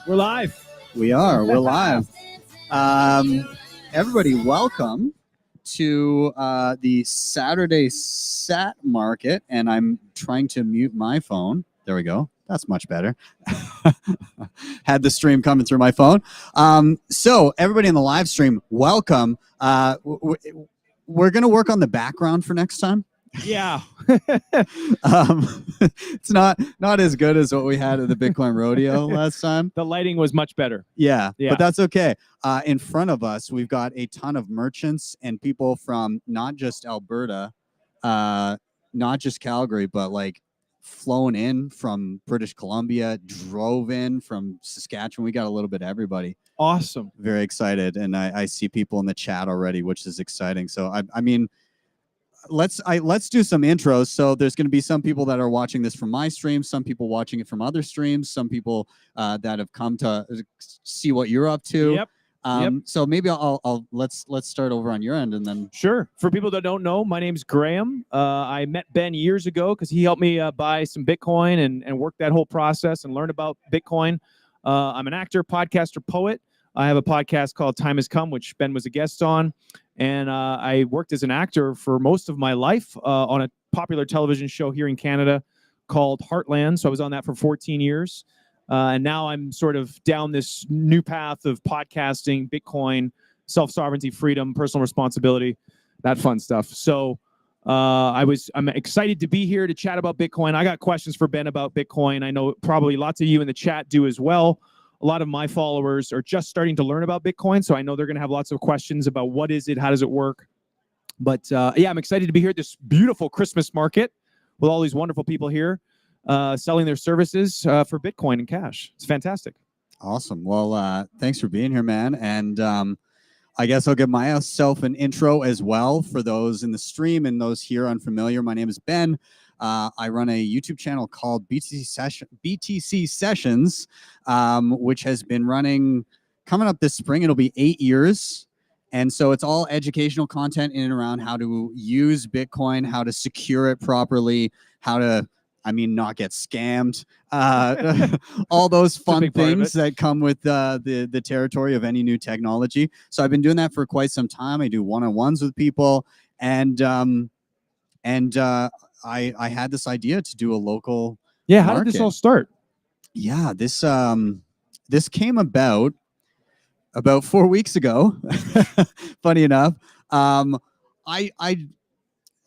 We're live. We are. We're live. Everybody, welcome to the Saturday Sat Market. And I'm trying to mute my phone. There we go. That's much better. Had the stream coming through my phone. So everybody in the live stream, welcome. We're going to work on the background for next time. Yeah. It's not as good as what we had at the Bitcoin Rodeo last time. The lighting was much better. Yeah, but that's okay. In front of us, we've got a ton of merchants and people from not just Alberta, not just Calgary, but like flown in from British Columbia, drove in from Saskatchewan. We got a little bit of everybody. Awesome. Very excited. And I see people in the chat already, which is exciting. So I mean, let's do some intros. So there's going to be some people that are watching this from my stream, some people watching it from other streams, some people that have come to see what you're up to. Yep. So maybe let's start over on your end and then. Sure. For people that don't know, my name's Graham. I met Ben years ago because he helped me buy some Bitcoin and work that whole process and learn about Bitcoin. I'm an actor, podcaster, poet. I have a podcast called Time Has Come, which Ben was a guest on. And I worked as an actor for most of my life on a popular television show here in Canada called Heartland. So I was on that for 14 years. And now I'm sort of down this new path of podcasting, Bitcoin, self-sovereignty, freedom, personal responsibility, that fun stuff. So I'm excited to be here to chat about Bitcoin. I got questions for Ben about Bitcoin. I know probably lots of you in the chat do as well. A lot of my followers are just starting to learn about Bitcoin, so I know they're going to have lots of questions about what is it, how does it work. But yeah, I'm excited to be here at this beautiful Christmas market with all these wonderful people here selling their services for Bitcoin and cash. It's fantastic. Awesome. Well, thanks for being here, man. And I guess I'll give myself an intro as well for those in the stream and those here unfamiliar. My name is Ben. I run a YouTube channel called BTC Sessions, which has been running, coming up this spring, it'll be 8 years. And so it's all educational content in and around how to use Bitcoin, how to secure it properly, how to, not get scammed, all those fun things that come with the territory of any new technology. So I've been doing that for quite some time. I do one-on-ones with people, and I had this idea to do a local how market. did this all start? Yeah, this came about 4 weeks ago. Funny enough,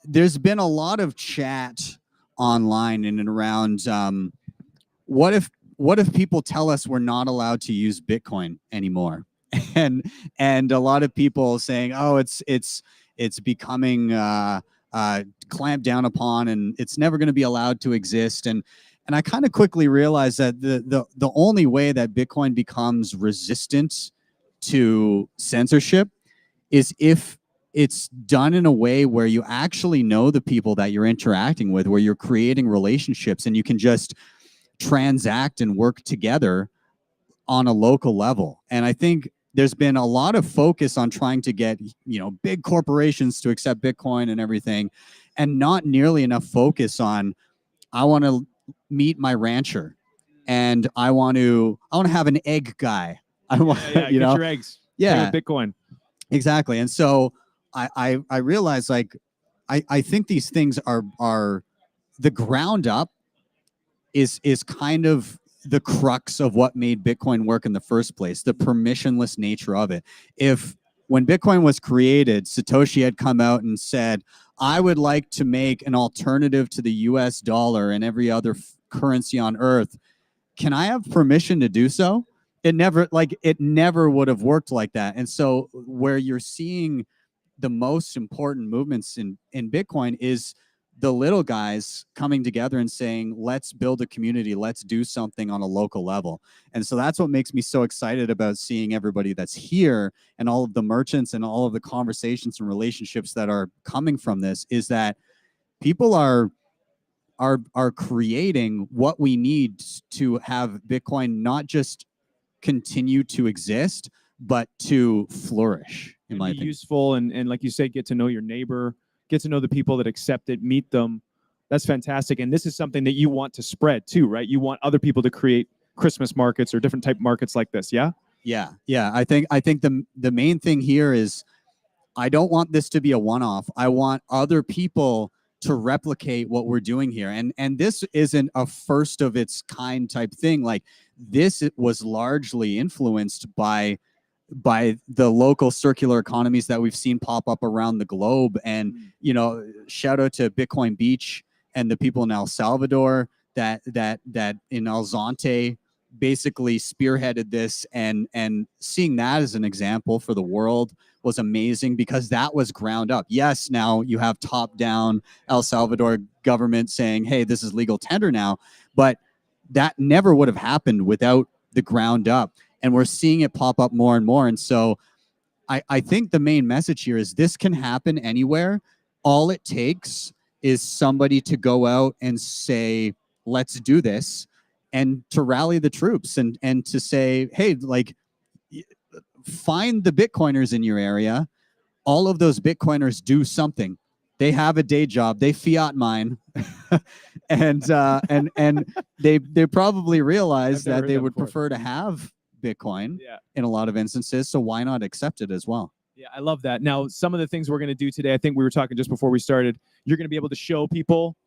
there's been a lot of chat online in and around what if people tell us we're not allowed to use Bitcoin anymore, and a lot of people saying, oh, it's becoming clamped down upon and it's never going to be allowed to exist. And I kind of quickly realized that the only way that Bitcoin becomes resistant to censorship is if it's done in a way where you actually know the people that you're interacting with, where you're creating relationships and you can just transact and work together on a local level. And I think there's been a lot of focus on trying to get, big corporations to accept Bitcoin and everything, and not nearly enough focus on, I want to meet my rancher and I want to have an egg guy. I want, get your eggs. Yeah. With Bitcoin. Exactly. And so I realized, like, I think these things are the ground up is kind of the crux of what made Bitcoin work in the first place, the permissionless nature of it. If when Bitcoin was created, Satoshi had come out and said, I would like to make an alternative to the US dollar and every other currency on earth. Can I have permission to do so? It never would have worked like that. And so where you're seeing the most important movements in Bitcoin is the little guys coming together and saying, let's build a community, let's do something on a local level. And so that's what makes me so excited about seeing everybody that's here and all of the merchants and all of the conversations and relationships that are coming from this, is that people are creating what we need to have Bitcoin not just continue to exist, but to flourish, in my opinion. Useful and like you said, get to know your neighbor, get to know the people that accept it, meet them. That's fantastic. And this is something that you want to spread too, right? You want other people to create Christmas markets or different type markets like this. Yeah. Yeah. I think the main thing here is I don't want this to be a one-off. I want other people to replicate what we're doing here. And this isn't a first of its kind type thing. Like this was largely influenced by the local circular economies that we've seen pop up around the globe. And, you know, shout out to Bitcoin Beach and the people in El Salvador that in El Zonte basically spearheaded this, and seeing that as an example for the world was amazing because that was ground up. Yes, now you have top down El Salvador government saying, hey, this is legal tender now, but that never would have happened without the ground up. And we're seeing it pop up more and more. And so I think the main message here is this can happen anywhere. All it takes is somebody to go out and say, let's do this, and to rally the troops and to say, hey, like, find the Bitcoiners in your area. All of those Bitcoiners do something. They have a day job. They fiat mine, and they probably realize that they would prefer to have Bitcoin in a lot of instances. So why not accept it as well? Yeah, I love that. Now, some of the things we're going to do today, I think we were talking just before we started, you're going to be able to show people.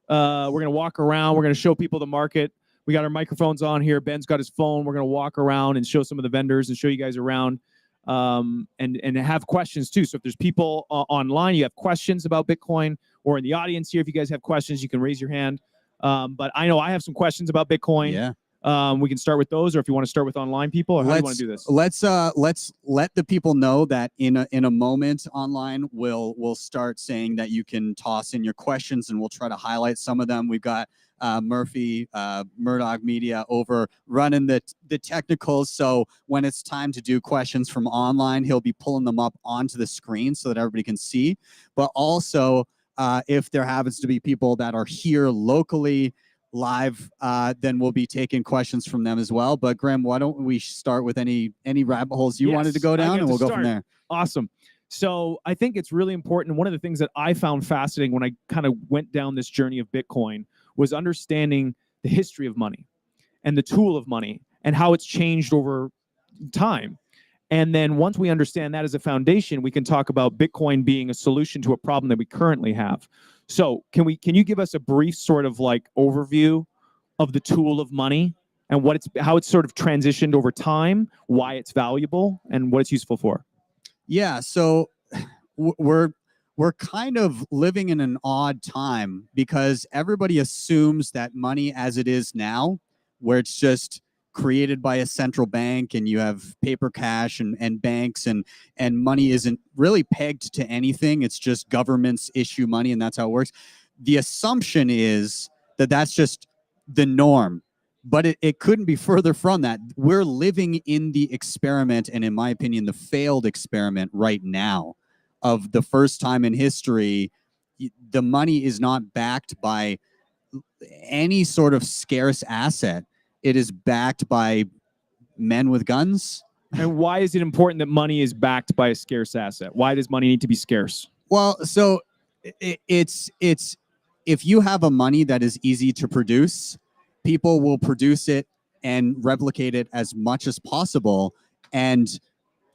We're going to walk around. We're going to show people the market. We got our microphones on here. Ben's got his phone. We're going to walk around and show some of the vendors and show you guys around, and have questions too. So if there's people online, you have questions about Bitcoin, or in the audience here, if you guys have questions, you can raise your hand. But I know I have some questions about Bitcoin. Yeah. We can start with those, or if you want to start with online people, or how do you want to do this? Let's let the people know that in a moment online, we'll start saying that you can toss in your questions, and we'll try to highlight some of them. We've got Murphy, Murdoch Media over running the technicals. So when it's time to do questions from online, he'll be pulling them up onto the screen so that everybody can see. But also, if there happens to be people that are here locally live, then we'll be taking questions from them as well. But Graham, why don't we start with any rabbit holes you wanted to go down, and we'll go from there. Awesome. So I think it's really important. One of the things that I found fascinating when I kind of went down this journey of Bitcoin was understanding the history of money and the tool of money and how it's changed over time. And then once we understand that as a foundation, we can talk about Bitcoin being a solution to a problem that we currently have. So can you give us a brief sort of like overview of the tool of money and how it's sort of transitioned over time, why it's valuable, and what it's useful for? Yeah, so we're kind of living in an odd time because everybody assumes that money as it is now, where it's just created by a central bank and you have paper cash and banks and money isn't really pegged to anything. It's just governments issue money and that's how it works. The assumption is that that's just the norm, but it couldn't be further from that. We're living in the experiment, and in my opinion, the failed experiment right now of the first time in history, the money is not backed by any sort of scarce asset. It is backed by men with guns. And why is it important that money is backed by a scarce asset? Why does money need to be scarce? Well, so it's if you have a money that is easy to produce, people will produce it and replicate it as much as possible. And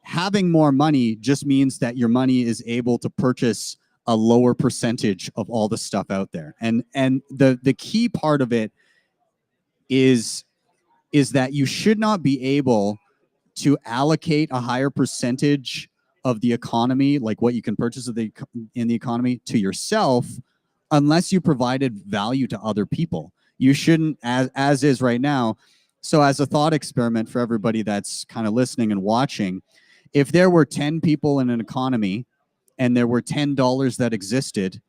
having more money just means that your money is able to purchase a lower percentage of all the stuff out there. And the key part of it is that you should not be able to allocate a higher percentage of the economy, like what you can purchase in the economy, to yourself, unless you provided value to other people. You shouldn't, as is right now. So as a thought experiment for everybody that's kind of listening and watching, if there were 10 people in an economy and there were $10 that existed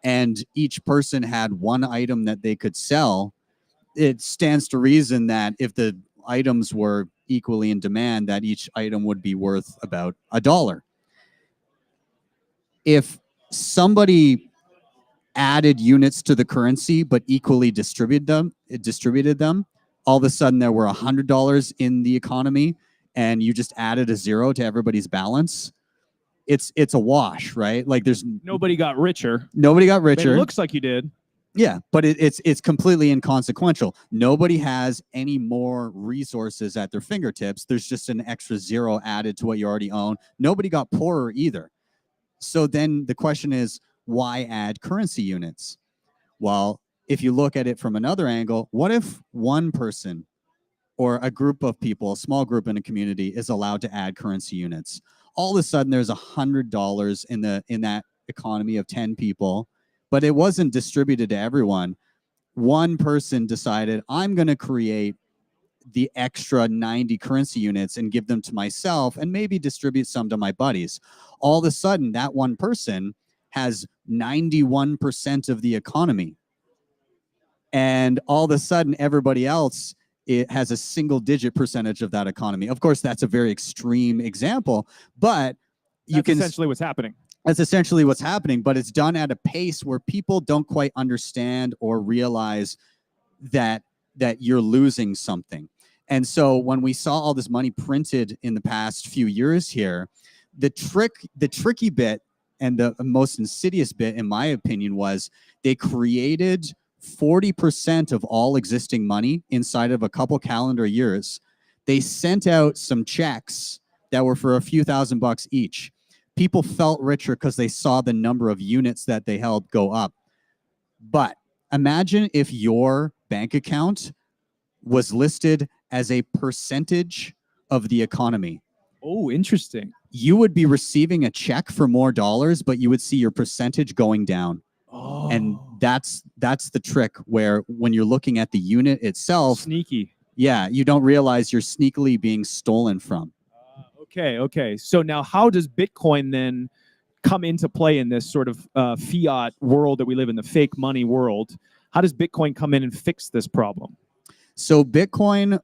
and each person had one item that they could sell, it stands to reason that if the items were equally in demand, that each item would be worth about $1. If somebody added units to the currency but equally distributed them, all of a sudden there were $100 in the economy, and you just added a zero to everybody's balance. It's a wash, right? Like nobody got richer. It looks like you did. Yeah, but it's completely inconsequential. Nobody has any more resources at their fingertips. There's just an extra zero added to what you already own. Nobody got poorer either. So then the question is, why add currency units? Well, if you look at it from another angle, what if one person or a group of people, a small group in a community, is allowed to add currency units? All of a sudden, there's $100 in that economy of 10 people, but it wasn't distributed to everyone. One person decided, I'm going to create the extra 90 currency units and give them to myself and maybe distribute some to my buddies. All of a sudden, that one person has 91% of the economy. And all of a sudden, everybody else, it has a single-digit percentage of that economy. Of course, that's a very extreme example, but that's essentially what's happening. That's essentially what's happening, but it's done at a pace where people don't quite understand or realize that you're losing something. And so when we saw all this money printed in the past few years here, the tricky bit and the most insidious bit, in my opinion, was they created 40% of all existing money inside of a couple calendar years. They sent out some checks that were for a few $1,000s each. People felt richer because they saw the number of units that they held go up. But imagine if your bank account was listed as a percentage of the economy. Oh, interesting. You would be receiving a check for more dollars, but you would see your percentage going down. Oh. And that's the trick, where when you're looking at the unit itself, sneaky. Yeah, you don't realize you're sneakily being stolen from. Okay. So now how does Bitcoin then come into play in this sort of fiat world that we live in, the fake money world? How does Bitcoin come in and fix this problem? So Bitcoin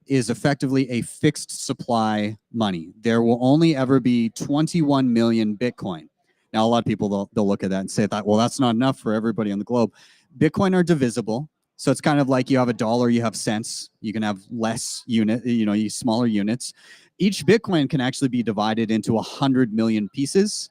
is effectively a fixed supply money. There will only ever be 21 million Bitcoin. Now, a lot of people, they'll look at that and say that, well, that's not enough for everybody on the globe. Bitcoin are divisible. So it's kind of like you have a dollar, you have cents. You can have less smaller units. Each Bitcoin can actually be divided into 100 million pieces.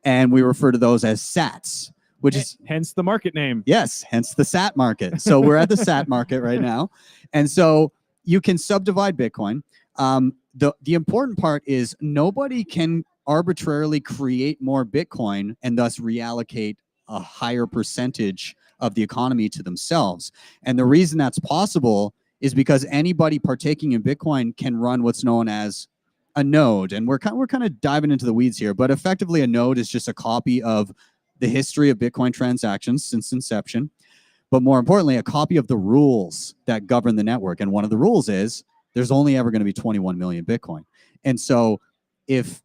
And we refer to those as sats, which is hence the market name. Yes, hence the sat market. So we're at the sat market right now. And so you can subdivide Bitcoin. The important part is nobody can arbitrarily create more Bitcoin and thus reallocate a higher percentage of the economy to themselves. And the reason that's possible is because anybody partaking in Bitcoin can run what's known as a node. And we're kind of diving into the weeds here, but effectively a node is just a copy of the history of Bitcoin transactions since inception, but more importantly, a copy of the rules that govern the network. And one of the rules is there's only ever going to be 21 million Bitcoin. And so if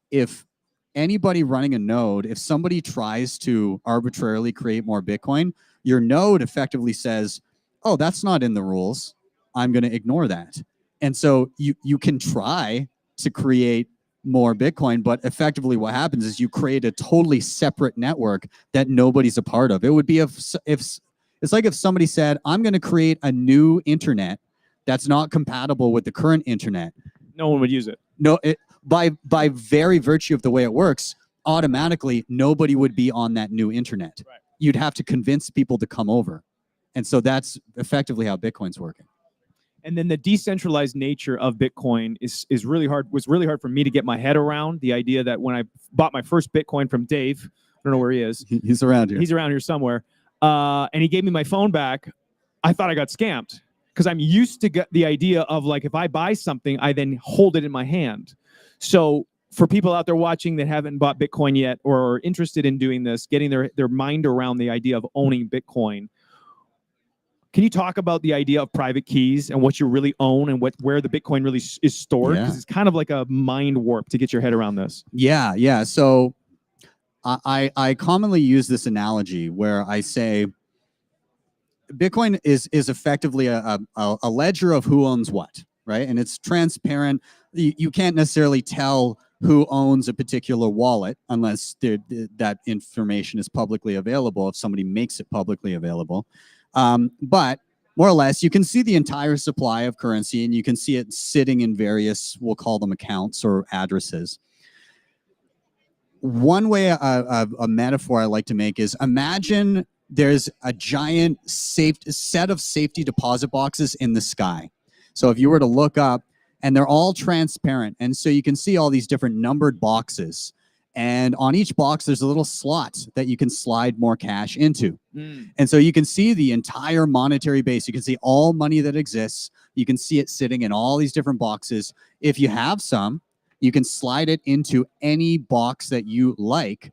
anybody running a node, if somebody tries to arbitrarily create more Bitcoin, your node effectively says, oh, that's not in the rules. I'm going to ignore that. And so you can try to create more Bitcoin, but effectively what happens is you create a totally separate network that nobody's a part of. It would be if it's like if somebody said, I'm going to create a new internet that's not compatible with the current internet. No one would use it. No, by very virtue of the way it works, automatically nobody would be on that new internet. Right. You'd have to convince people to come over. And so that's effectively how Bitcoin's working. And then the decentralized nature of Bitcoin is really hard. Was really hard for me to get my head around. The idea that when I bought my first Bitcoin from Dave, I don't know where he is. He's around here. He's around here somewhere. And he gave me my phone back. I thought I got scammed because I'm used to get the idea of like if I buy something, I then hold it in my hand. So for people out there watching that haven't bought Bitcoin yet or are interested in doing this, getting their mind around the idea of owning Bitcoin. Can you talk about the idea of private keys and what you really own and where the Bitcoin really is stored? Because it's kind of like a mind warp to get your head around this. Yeah. So I commonly use this analogy where I say Bitcoin is effectively a ledger of who owns what, right? And it's transparent. You can't necessarily tell who owns a particular wallet unless that information is publicly available if somebody makes it publicly available. But more or less, you can see the entire supply of currency and you can see it sitting in various, we'll call them accounts or addresses. One way, a metaphor I like to make is imagine there's a giant set of safety deposit boxes in the sky. So if you were to look up, and they're all transparent, and so you can see all these different numbered boxes. And on each box, there's a little slot that you can slide more cash into. And so you can see the entire monetary base. You can see all money that exists. You can see it sitting in all these different boxes. If you have some, you can slide it into any box that you like.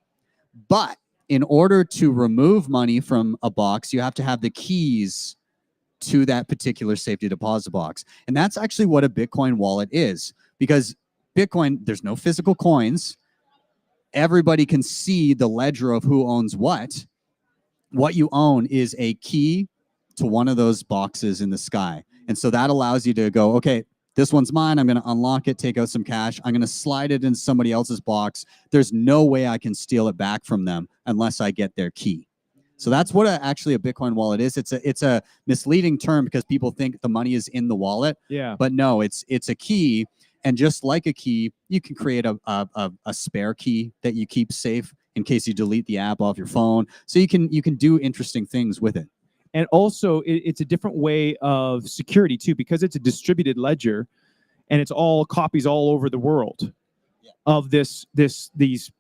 But in order to remove money from a box, you have to have the keys to that particular safety deposit box. And that's actually what a Bitcoin wallet is, because Bitcoin, there's no physical coins. Everybody can see the ledger of who owns what. What you own is a key to one of those boxes in the sky. And so that allows you to go, okay, this one's mine. I'm going to unlock it, take out some cash. I'm going to slide it into somebody else's box. There's no way I can steal it back from them unless I get their key. So that's what actually a Bitcoin wallet is. It's a misleading term because people think the money is in the wallet. Yeah. But no, it's a key. And just like a key, you can create a spare key that you keep safe in case you delete the app off your phone. So you can do interesting things with it. And also, it's a different way of security too, because it's a distributed ledger, and it's all copies all over the world of these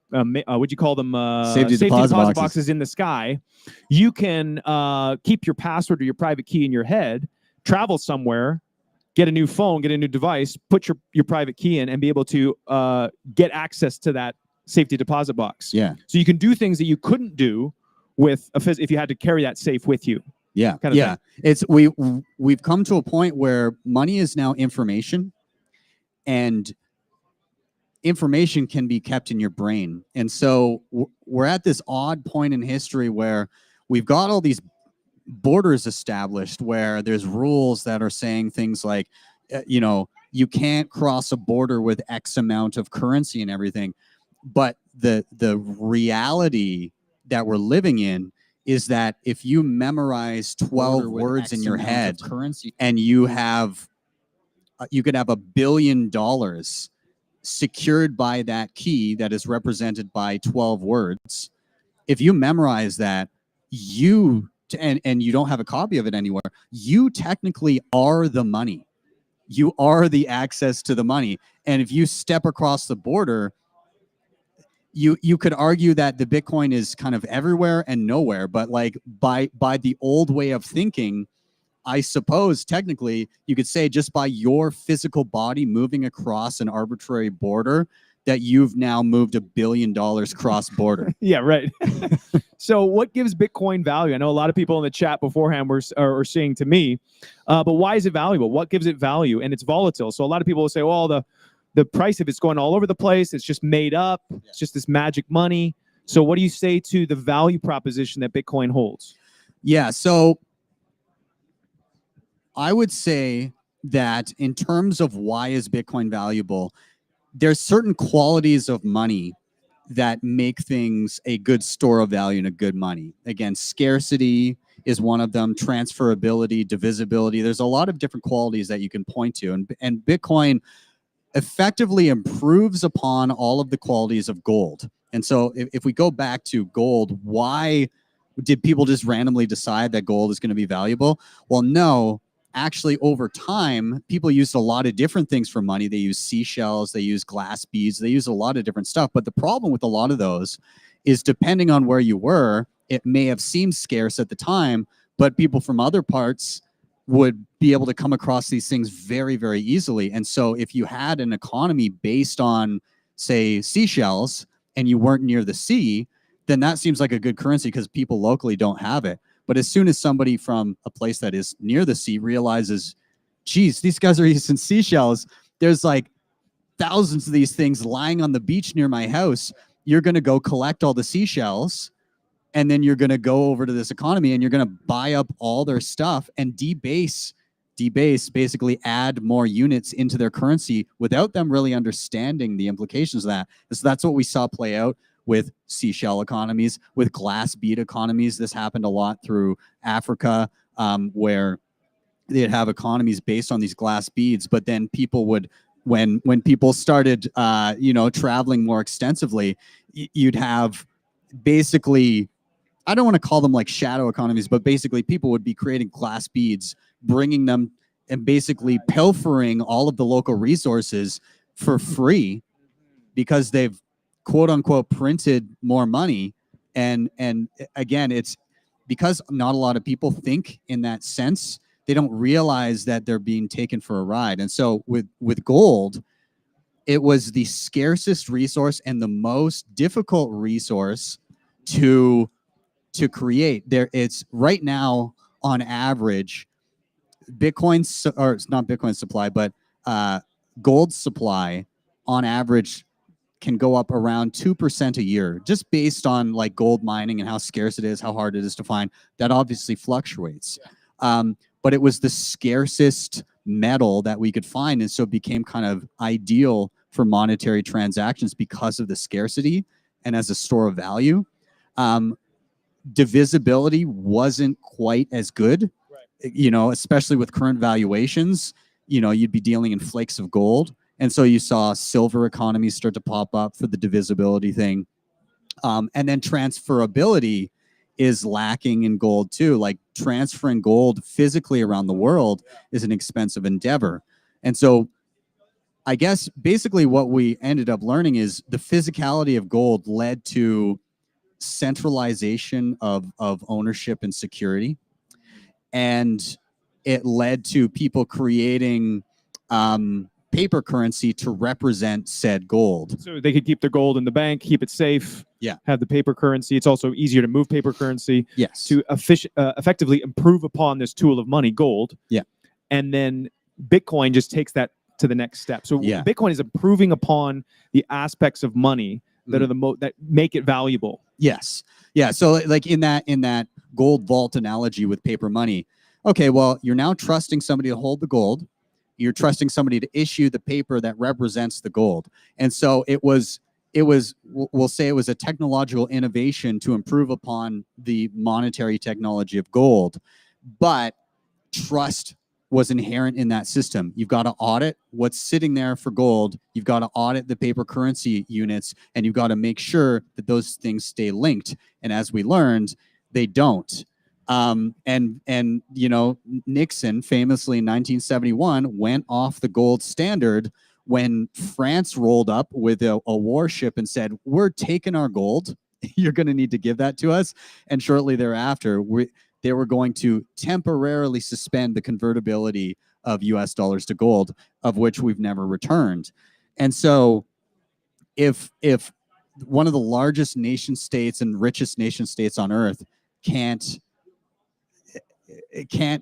what'd you call them? Safety deposit boxes in the sky. You can keep your password or your private key in your head, travel somewhere, get a new phone, get a new device, put your private key in, and be able to get access to that safety deposit box. Yeah. So you can do things that you couldn't do with if you had to carry that safe with you. Yeah. Kind of thing. We've come to a point where money is now information, and information can be kept in your brain. And so we're at this odd point in history where we've got all these borders established where there's rules that are saying things like, you can't cross a border with X amount of currency and everything. But the reality that we're living in is that if you memorize 12 words in your head and you could have $1 billion secured by that key that is represented by 12 words. If you memorize that, and you don't have a copy of it anywhere, you technically are the money. You are the access to the money. And if you step across the border, you could argue that the Bitcoin is kind of everywhere and nowhere, but like by the old way of thinking, I suppose technically you could say just by your physical body moving across an arbitrary border that you've now moved $1 billion cross border. Yeah, right. So what gives Bitcoin value? I know a lot of people in the chat beforehand were saying to me, but why is it valuable? What gives it value? And it's volatile. So a lot of people will say, well, the price of it's going all over the place. It's just made up. Yeah. It's just this magic money. So what do you say to the value proposition that Bitcoin holds? Yeah, so I would say that in terms of why is Bitcoin valuable, there's certain qualities of money that make things a good store of value and a good money. Again, scarcity is one of them, transferability, divisibility. There's a lot of different qualities that you can point to. And Bitcoin effectively improves upon all of the qualities of gold. And so if we go back to gold, why did people just randomly decide that gold is going to be valuable? Well, no. Actually, over time, people used a lot of different things for money. They use seashells, they use glass beads, they use a lot of different stuff. But the problem with a lot of those is depending on where you were, it may have seemed scarce at the time, but people from other parts would be able to come across these things very, very easily. And so if you had an economy based on, say, seashells, and you weren't near the sea, then that seems like a good currency because people locally don't have it. But as soon as somebody from a place that is near the sea realizes, geez, these guys are using seashells, there's like thousands of these things lying on the beach near my house, you're going to go collect all the seashells, and then you're going to go over to this economy and you're going to buy up all their stuff and debase, basically add more units into their currency without them really understanding the implications of that. So that's what we saw play out with seashell economies, with glass bead economies. This happened a lot through Africa, where they'd have economies based on these glass beads, but then people would, when people started, traveling more extensively, you'd have basically I don't want to call them like shadow economies, but basically people would be creating glass beads, bringing them and basically pilfering all of the local resources for free because they've quote unquote printed more money. And again, it's because not a lot of people think in that sense. They don't realize that they're being taken for a ride. And so with gold, it was the scarcest resource and the most difficult resource to create. It's right now on average, or it's not Bitcoin supply, but gold supply on average can go up around 2% a year, just based on like gold mining and how scarce it is, how hard it is to find. That obviously fluctuates. But it was the scarcest metal that we could find, and so it became kind of ideal for monetary transactions because of the scarcity and as a store of value. Divisibility wasn't quite as good, you know, especially with current valuations. You know, you'd be dealing in flakes of gold. And so you saw silver economies start to pop up for the divisibility thing. And then transferability is lacking in gold too. Like transferring gold physically around the world is an expensive endeavor. And so I guess basically what we ended up learning is the physicality of gold led to centralization of ownership and security. And it led to people creating paper currency to represent said gold. So they could keep their gold in the bank, keep it safe. Yeah. Have the paper currency. It's also easier to move paper currency. Yes. To effectively improve upon this tool of money, gold. Yeah. And then Bitcoin just takes that to the next step. So yeah. Bitcoin is improving upon the aspects of money that are that make it valuable. Yes. Yeah. So like in that gold vault analogy with paper money, okay, well, you're now trusting somebody to hold the gold. You're trusting somebody to issue the paper that represents the gold. And so we'll say it was a technological innovation to improve upon the monetary technology of gold, but trust was inherent in that system. You've got to audit what's sitting there for gold. You've got to audit the paper currency units, and you've got to make sure that those things stay linked. And as we learned, they don't. And you know, Nixon famously in 1971 went off the gold standard when France rolled up with a warship and said, "We're taking our gold. You're going to need to give that to us." And shortly thereafter, they were going to temporarily suspend the convertibility of US dollars to gold, of which we've never returned. And so if one of the largest nation states and richest nation states on earth can't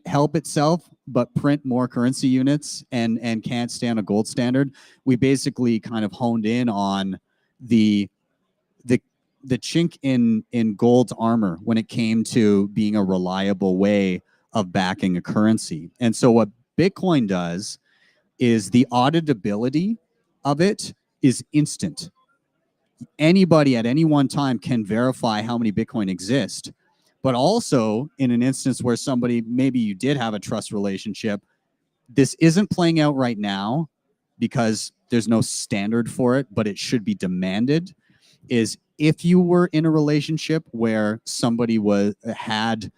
help itself but print more currency units and can't stand a gold standard, we basically kind of honed in on the chink in gold's armor when it came to being a reliable way of backing a currency. And so what Bitcoin does is the auditability of it is instant. Anybody at any one time can verify how many Bitcoin exist. But also in an instance where somebody, maybe you did have a trust relationship, this isn't playing out right now because there's no standard for it, but it should be demanded, is if you were in a relationship where somebody had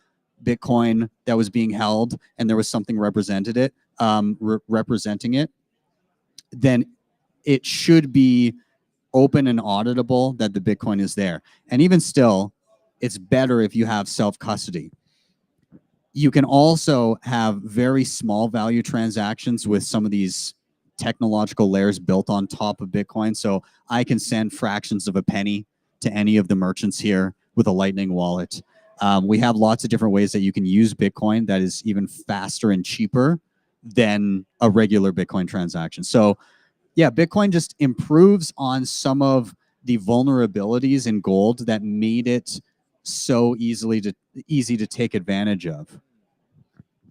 Bitcoin that was being held and there was something representing it, then it should be open and auditable that the Bitcoin is there. And even still, it's better if you have self-custody. You can also have very small value transactions with some of these technological layers built on top of Bitcoin. So I can send fractions of a penny to any of the merchants here with a Lightning wallet. We have lots of different ways that you can use Bitcoin that is even faster and cheaper than a regular Bitcoin transaction. So yeah, Bitcoin just improves on some of the vulnerabilities in gold that made it so easy to take advantage of.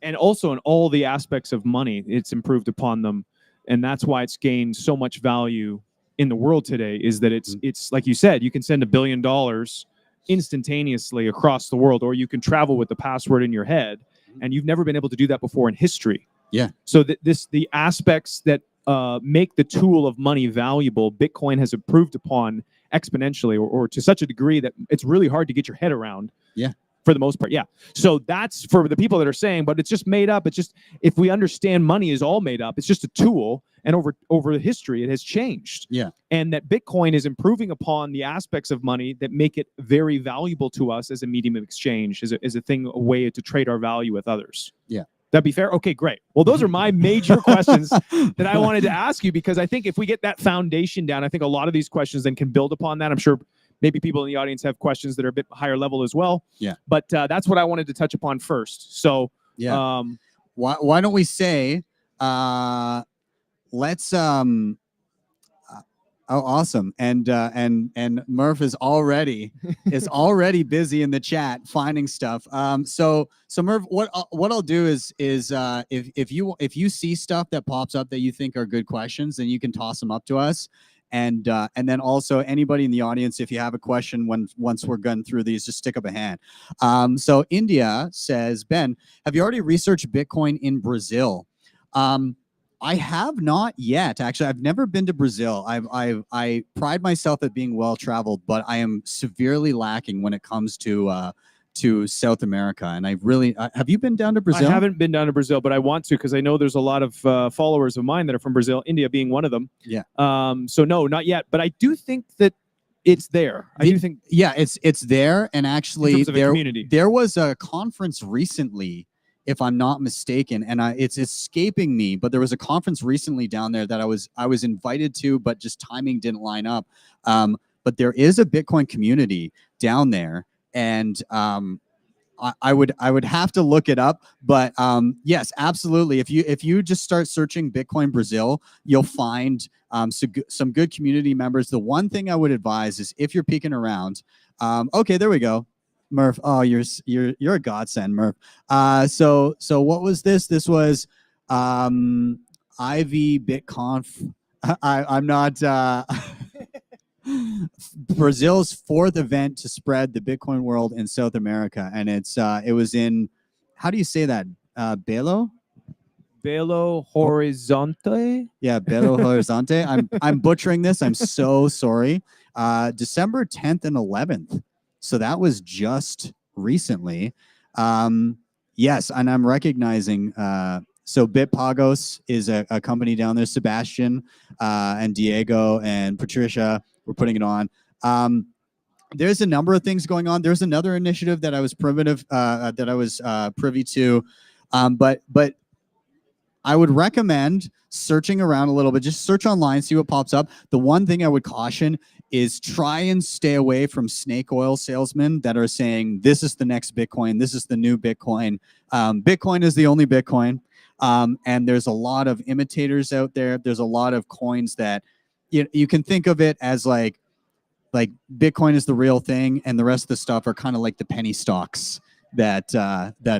And also in all the aspects of money, it's improved upon them. And that's why it's gained so much value in the world today, is that it's like you said, you can send $1 billion instantaneously across the world, or you can travel with the password in your head, and you've never been able to do that before in history. Yeah. So the aspects that make the tool of money valuable, Bitcoin has improved upon exponentially or to such a degree that it's really hard to get your head around. Yeah. For the most part, yeah. So that's for the people that are saying, but it's just made up. It's just, if we understand money is all made up, it's just a tool. And over history, it has changed. Yeah. And that Bitcoin is improving upon the aspects of money that make it very valuable to us as a medium of exchange, as a thing, a way to trade our value with others. Yeah. That'd be fair? Okay, great. Well, those are my major questions that I wanted to ask you, because I think if we get that foundation down, I think a lot of these questions then can build upon that. I'm sure maybe people in the audience have questions that are a bit higher level as well. Yeah. But that's what I wanted to touch upon first. So yeah. Why don't we say, let's oh, awesome. And Murph is already busy in the chat finding stuff. So Murph, what I'll do is if you see stuff that pops up that you think are good questions, then you can toss them up to us. And then also anybody in the audience, if you have a question once we're going through these, just stick up a hand. So India says, Ben, have you already researched Bitcoin in Brazil? I have not yet. Actually, I've never been to Brazil. I pride myself at being well traveled, but I am severely lacking when it comes to South America. And I really have you been down to Brazil? I haven't been down to Brazil, but I want to, because I know there's a lot of followers of mine that are from Brazil, India being one of them. Yeah. So no, not yet. But I do think that it's there. I do think. Yeah, it's there. And actually, there was a conference recently, if I'm not mistaken, and it's escaping me, but there was a conference recently down there that I was invited to, but just timing didn't line up. But there is a Bitcoin community down there, and I would have to look it up. But yes, absolutely. If you just start searching Bitcoin Brazil, you'll find some good community members. The one thing I would advise is, if you're peeking around, okay, there we go. Murph, oh, you're a godsend, Murph. So what was this? This was IV BitConf. I'm not Brazil's fourth event to spread the Bitcoin world in South America, and it was in, how do you say that? Belo Horizonte. Yeah, Belo Horizonte. I'm butchering this. I'm so sorry. December 10th and 11th. So that was just recently. Yes, and I'm recognizing, so Bitpagos is a company down there. Sebastian and Diego and Patricia were putting it on. There's a number of things going on. There's another initiative that I was privy to, but I would recommend searching around a little bit. Just search online, see what pops up. The one thing I would caution is try and stay away from snake oil salesmen that are saying, this is the next Bitcoin, this is the new Bitcoin. Bitcoin is the only Bitcoin. And there's a lot of imitators out there. There's a lot of coins that you can think of it as like Bitcoin is the real thing, and the rest of the stuff are kind of like the penny stocks that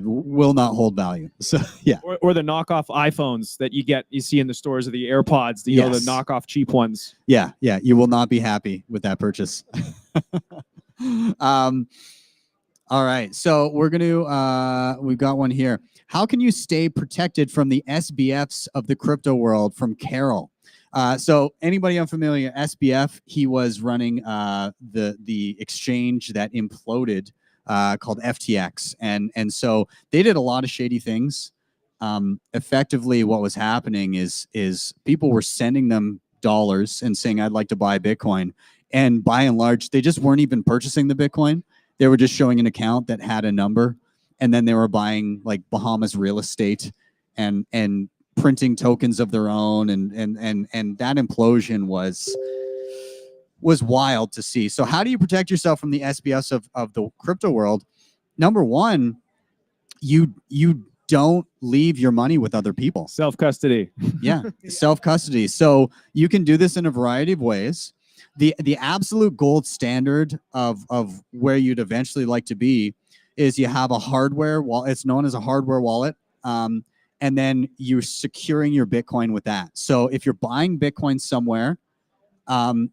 will not hold value. So yeah, or the knockoff iPhones that you see in the stores, of the AirPods, the knockoff cheap ones. Yeah, you will not be happy with that purchase. All right, so we're gonna we've got one here. How can you stay protected from the SBFs of the crypto world? From Carol. So anybody unfamiliar, SBF, he was running the exchange that imploded, called FTX, and so they did a lot of shady things. Effectively, what was happening is people were sending them dollars and saying, I'd like to buy Bitcoin, and by and large, they just weren't even purchasing the Bitcoin. They were just showing an account that had a number, and then they were buying like Bahamas real estate and printing tokens of their own, and that implosion was wild to see. So how do you protect yourself from the SBFs of the crypto world? Number one, you don't leave your money with other people. Self-custody. Yeah, self-custody. So you can do this in a variety of ways. The absolute gold standard of where you'd eventually like to be is you have a hardware wallet. It's known as a hardware wallet. And then you're securing your Bitcoin with that. So if you're buying Bitcoin somewhere,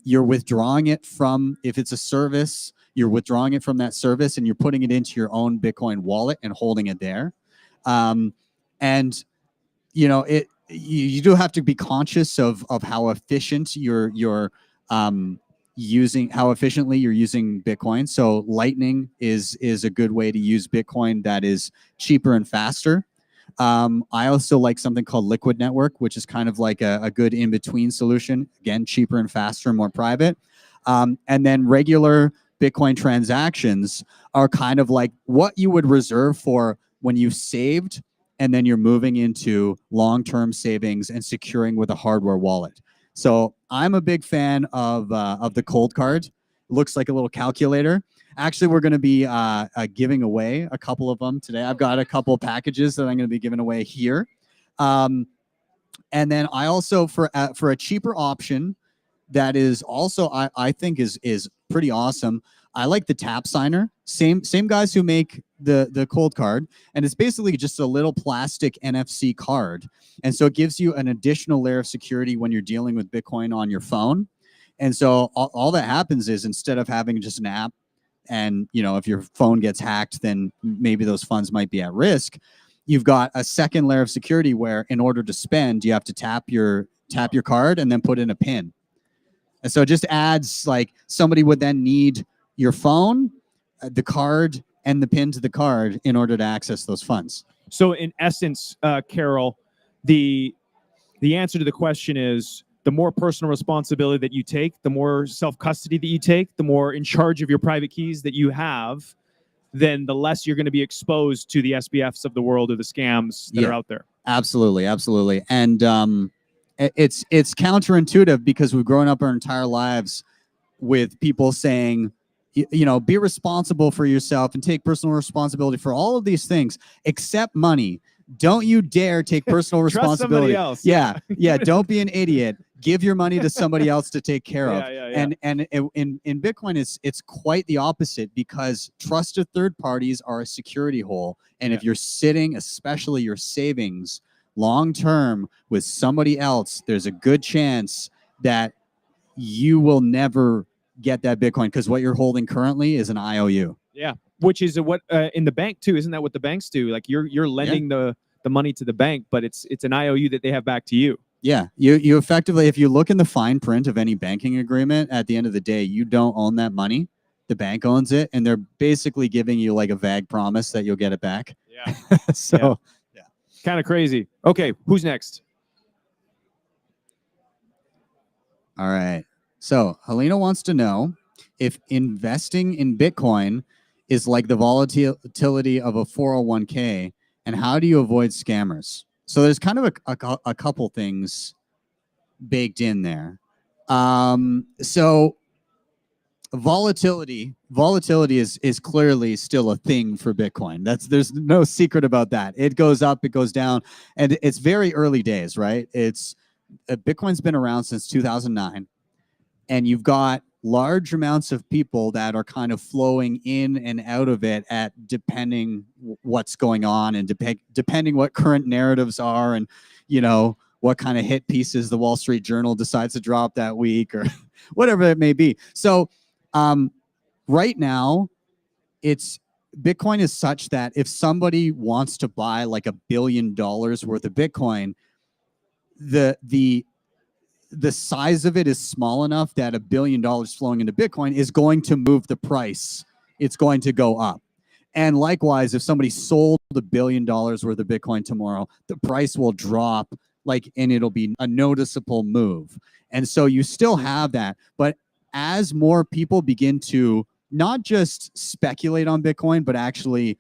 you're withdrawing it from, if it's a service, you're withdrawing it from that service and you're putting it into your own Bitcoin wallet and holding it there. And you do have to be conscious of how efficient your how efficiently you're using Bitcoin. So Lightning is a good way to use Bitcoin that is cheaper and faster. I also like something called Liquid Network, which is kind of like a good in-between solution. Again, cheaper and faster, more private. And then regular Bitcoin transactions are kind of like what you would reserve for when you've saved and then you're moving into long-term savings and securing with a hardware wallet. So I'm a big fan of the cold card. It looks like a little calculator. Actually, we're going to be giving away a couple of them today. I've got a couple packages that I'm going to be giving away here. And then I also, for a cheaper option that is also, I think is pretty awesome, I like the Tap Signer. Same guys who make the cold card. And it's basically just a little plastic NFC card. And so it gives you an additional layer of security when you're dealing with Bitcoin on your phone. And so all that happens is instead of having just an app, and if your phone gets hacked, then maybe those funds might be at risk. You've got a second layer of security where in order to spend, you have to tap your card and then put in a PIN. And so it just adds, like, somebody would then need your phone, the card, and the PIN to the card in order to access those funds. So in essence, Carol, the answer to the question is, the more personal responsibility that you take, the more self-custody that you take, the more in charge of your private keys that you have, then the less you're going to be exposed to the SBFs of the world or the scams that are out there. Absolutely. And it's counterintuitive because we've grown up our entire lives with people saying, be responsible for yourself and take personal responsibility for all of these things except money. Don't you dare take personal responsibility. Trust somebody else. Yeah. Don't be an idiot. Give your money to somebody else to take care of. Yeah. And in Bitcoin, it's quite the opposite, because trusted third parties are a security hole. And if you're sitting, especially your savings, long term with somebody else, there's a good chance that you will never get that Bitcoin, because what you're holding currently is an IOU. Yeah, which is what in the bank too. Isn't that what the banks do? Like you're lending the money to the bank, but it's an IOU that they have back to you. Yeah, you effectively, if you look in the fine print of any banking agreement, at the end of the day, you don't own that money. The bank owns it, and they're basically giving you like a vague promise that you'll get it back. Yeah. So, yeah. Kind of crazy. Okay, who's next? All right. So Helena wants to know if investing in Bitcoin is like the volatility of a 401k, and how do you avoid scammers? So there's kind of a couple things baked in there. So volatility is clearly still a thing for Bitcoin. There's no secret about that. It goes up, it goes down, and it's very early days, right? Bitcoin's been around since 2009, and you've got large amounts of people that are kind of flowing in and out of it at depending what's going on, and depending what current narratives are, and what kind of hit pieces the Wall Street Journal decides to drop that week, or whatever it may be. So right now, Bitcoin is such that if somebody wants to buy like $1 billion worth of Bitcoin, the size of it is small enough that $1 billion flowing into Bitcoin is going to move the price. It's going to go up. And likewise, if somebody sold $1 billion worth of Bitcoin tomorrow, the price will drop, and it'll be a noticeable move. And so you still have that. But as more people begin to not just speculate on Bitcoin, but actually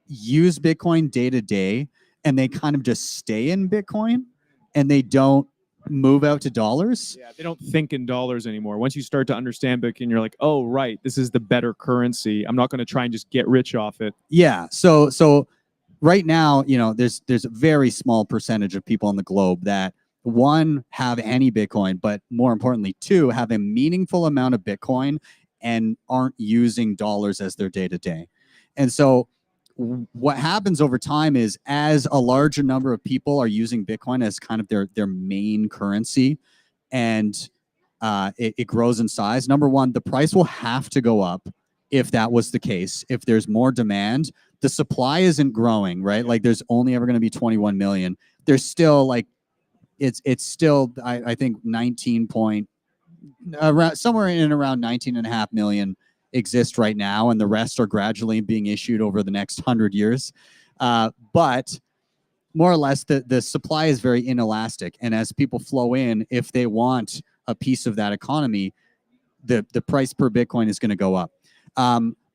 use Bitcoin day to day, and they kind of just stay in Bitcoin, and they don't move out to dollars. Yeah, they don't think in dollars anymore. Once you start to understand Bitcoin, you're like, oh, right, this is the better currency. I'm not going to try and just get rich off it. Yeah. So right now, there's a very small percentage of people on the globe that, one, have any Bitcoin, but more importantly, two, have a meaningful amount of Bitcoin and aren't using dollars as their day-to-day. And so what happens over time is, as a larger number of people are using Bitcoin as kind of their main currency, and it grows in size, number one, the price will have to go up. If that was the case, if there's more demand, the supply isn't growing, right? Like, there's only ever going to be 21 million. There's still it's still, I think, 19 point around somewhere in around 19.5 million exist right now, and the rest are gradually being issued over the next 100 years. But more or less, the supply is very inelastic, and as people flow in, if they want a piece of that economy, the price per Bitcoin is going to go up.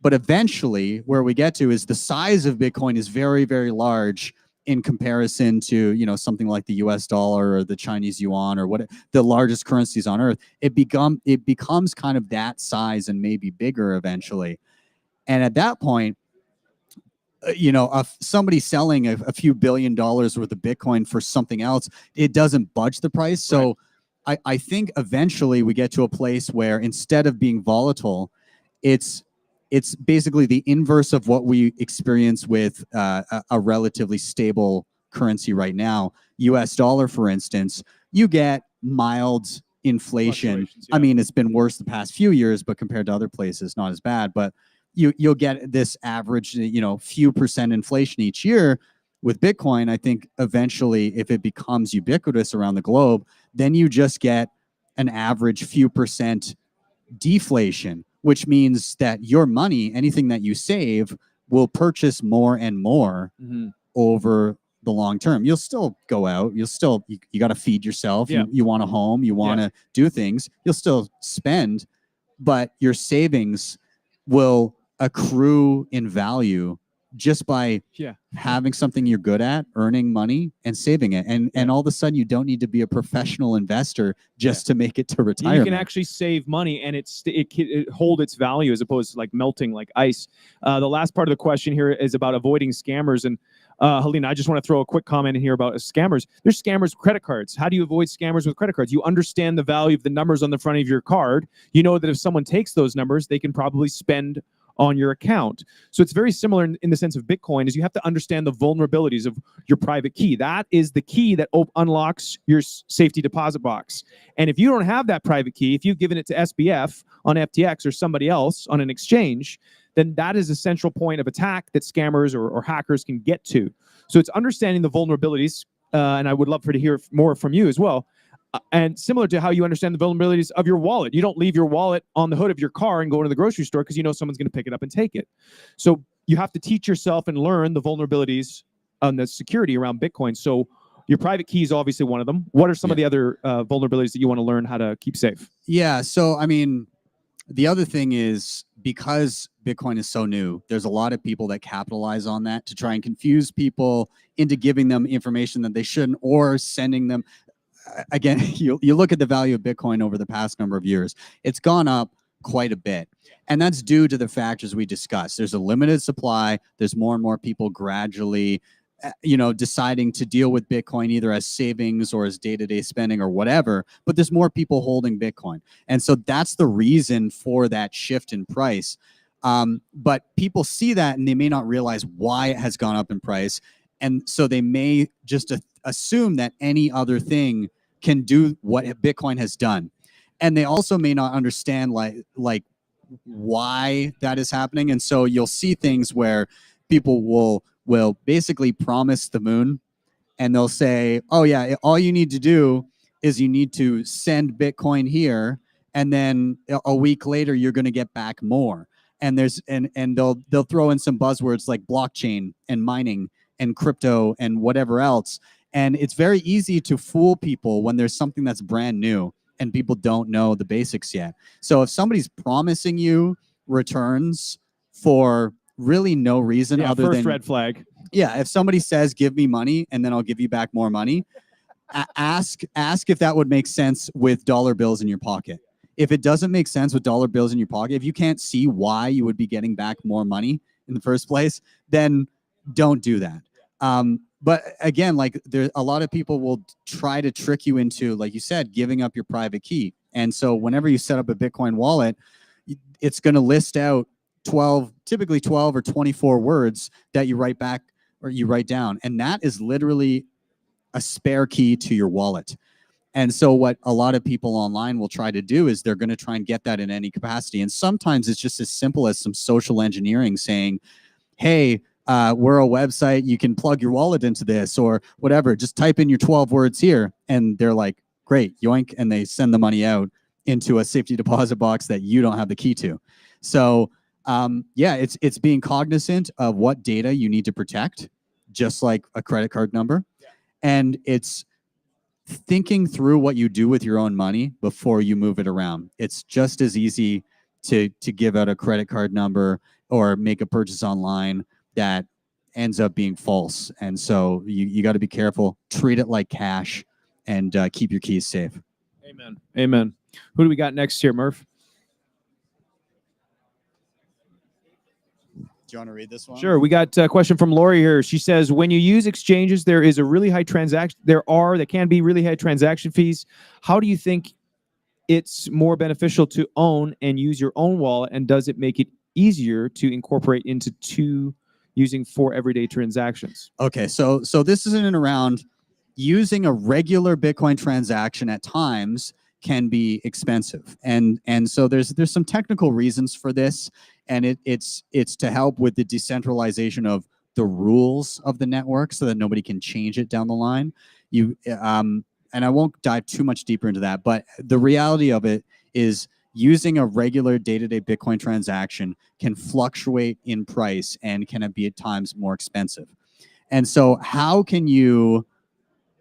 But eventually, where we get to is the size of Bitcoin is very, very large in comparison to something like the US dollar or the Chinese yuan or what the largest currencies on earth. It becomes kind of that size and maybe bigger eventually. And at that point, somebody selling a few $1 billion worth of Bitcoin for something else, it doesn't budge the price. So I think eventually we get to a place where instead of being volatile, it's basically the inverse of what we experience with a relatively stable currency right now. US dollar, for instance, you get mild inflation. Yeah. I mean, it's been worse the past few years, but compared to other places, not as bad. But you'll get this average, few percent inflation each year. With Bitcoin, I think eventually, if it becomes ubiquitous around the globe, then you just get an average few percent deflation, which means that your money, anything that you save, will purchase more and more over the long term. You'll still go out. You'll still, you got to feed yourself. Yeah. You want a home. You want to do things. You'll still spend, but your savings will accrue in value just by having something you're good at, earning money and saving it. And all of a sudden you don't need to be a professional investor just to make it to retirement. You can actually save money and it hold its value as opposed to like melting like ice. The last part of the question here is about avoiding scammers. And Helena, I just want to throw a quick comment in here about scammers. There's scammers with credit cards. How do you avoid scammers with credit cards? You understand the value of the numbers on the front of your card. You know that if someone takes those numbers, they can probably spend on your account. So it's very similar in the sense of Bitcoin is you have to understand the vulnerabilities of your private key. That is the key that unlocks your safety deposit box. And if you don't have that private key, if you've given it to SBF on FTX or somebody else on an exchange, then that is a central point of attack that scammers or hackers can get to. So it's understanding the vulnerabilities, and I would love to hear more from you as well. And similar to how you understand the vulnerabilities of your wallet. You don't leave your wallet on the hood of your car and go into the grocery store because you know someone's going to pick it up and take it. So you have to teach yourself and learn the vulnerabilities on the security around Bitcoin. So your private key is obviously one of them. What are some of the other vulnerabilities that you want to learn how to keep safe? Yeah, so I mean, the other thing is because Bitcoin is so new, there's a lot of people that capitalize on that to try and confuse people into giving them information that they shouldn't or sending them. Again, you look at the value of Bitcoin over the past number of years, it's gone up quite a bit. And that's due to the factors we discussed. There's a limited supply. There's more and more people gradually, deciding to deal with Bitcoin either as savings or as day-to-day spending or whatever. But there's more people holding Bitcoin. And so that's the reason for that shift in price. But people see that and they may not realize why it has gone up in price. And so they may just assume that any other thing can do what Bitcoin has done. And they also may not understand like why that is happening. And so you'll see things where people will basically promise the moon and they'll say, oh yeah, all you need to do is you need to send Bitcoin here. And then a week later, you're going to get back more. And they'll throw in some buzzwords like blockchain and mining and crypto and whatever else. And it's very easy to fool people when there's something that's brand new and people don't know the basics yet. So if somebody's promising you returns for really no reason other than red flag. Yeah, if somebody says, give me money and then I'll give you back more money, ask if that would make sense with dollar bills in your pocket. If it doesn't make sense with dollar bills in your pocket, if you can't see why you would be getting back more money in the first place, then don't do that. But again, like a lot of people will try to trick you into, like you said, giving up your private key. And so whenever you set up a Bitcoin wallet, it's going to list out typically 12 or 24 words that you write back or you write down. And that is literally a spare key to your wallet. And so what a lot of people online will try to do is they're going to try and get that in any capacity. And sometimes it's just as simple as some social engineering saying, hey, we're a website, you can plug your wallet into this or whatever. Just type in your 12 words here. And they're like, great, yoink. And they send the money out into a safety deposit box that you don't have the key to. So yeah, it's being cognizant of what data you need to protect, just like a credit card number. Yeah. And it's thinking through what you do with your own money before you move it around. It's just as easy to give out a credit card number or make a purchase online that ends up being false. And so you got to be careful, treat it like cash, and keep your keys safe. Amen. Amen. Who do we got next here, Murph? Do you want to read this one? Sure. We got a question from Lori here. She says, when you use exchanges, there is a really high transaction. There can be really high transaction fees. How do you think it's more beneficial to own and use your own wallet? And does it make it easier to incorporate into using for everyday transactions? Okay. So this is in and around using a regular Bitcoin transaction at times can be expensive. And so there's some technical reasons for this. And it's to help with the decentralization of the rules of the network so that nobody can change it down the line. And I won't dive too much deeper into that, but the reality of it is using a regular day-to-day Bitcoin transaction can fluctuate in price and can be at times more expensive. And so how can you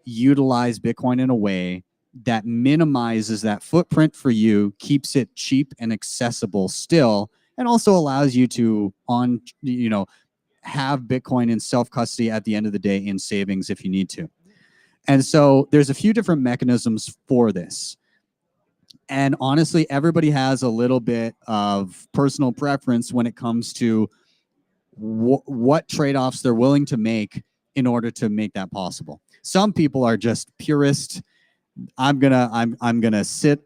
utilize Bitcoin in a way that minimizes that footprint for you, keeps it cheap and accessible still, and also allows you to have Bitcoin in self-custody at the end of the day in savings if you need to. And so there's a few different mechanisms for this. And honestly, everybody has a little bit of personal preference when it comes to what trade-offs they're willing to make in order to make that possible. Some people are just purist. I'm gonna sit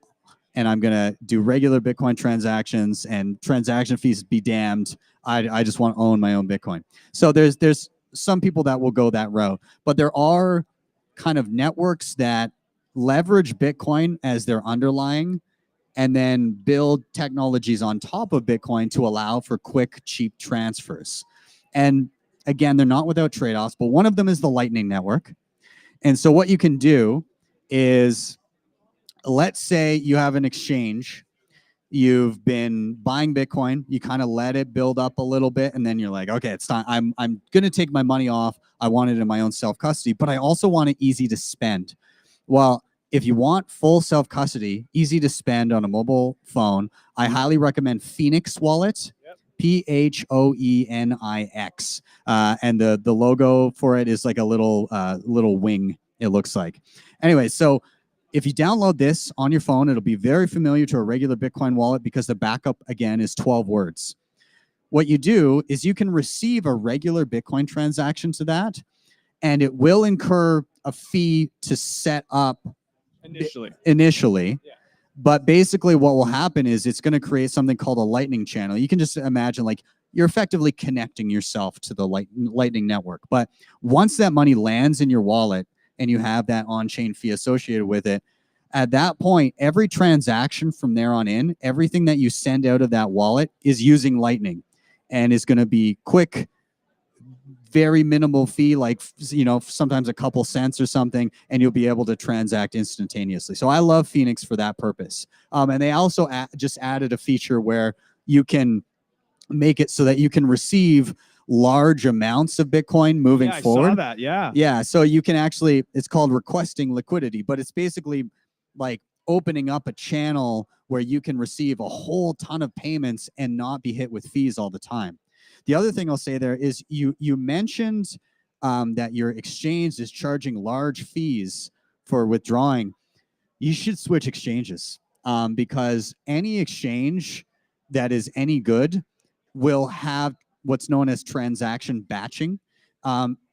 and I'm gonna do regular Bitcoin transactions, and transaction fees be damned. I just want to own my own Bitcoin. So there's some people that will go that route, but there are kind of networks that leverage Bitcoin as their underlying and then build technologies on top of Bitcoin to allow for quick, cheap transfers. And again, they're not without trade-offs, but one of them is the Lightning Network. And so what you can do is, let's say you have an exchange, you've been buying Bitcoin, you kind of let it build up a little bit, and then you're like, okay, it's time. I'm going to take my money off. I want it in my own self-custody, but I also want it easy to spend. Well, if you want full self-custody, easy to spend on a mobile phone, I highly recommend Phoenix Wallet. Yep. Phoenix. And the logo for it is like a little wing, it looks like. Anyway, so if you download this on your phone, it'll be very familiar to a regular Bitcoin wallet because the backup, again, is 12 words. What you do is you can receive a regular Bitcoin transaction to that, and it will incur a fee to set up initially. Yeah. But basically what will happen is it's going to create something called a Lightning channel. You can just imagine like you're effectively connecting yourself to the Lightning Network. But once that money lands in your wallet and you have that on-chain fee associated with it, at that point, every transaction from there on in, everything that you send out of that wallet is using Lightning and is going to be quick, very minimal fee, like, sometimes a couple cents or something, and you'll be able to transact instantaneously. So I love Phoenix for that purpose. And they also just added a feature where you can make it so that you can receive large amounts of Bitcoin moving forward. I saw that, yeah. Yeah, so you can actually, it's called requesting liquidity, but it's basically like opening up a channel where you can receive a whole ton of payments and not be hit with fees all the time. The other thing I'll say there is you mentioned that your exchange is charging large fees for withdrawing. You should switch exchanges because any exchange that is any good will have what's known as transaction batching.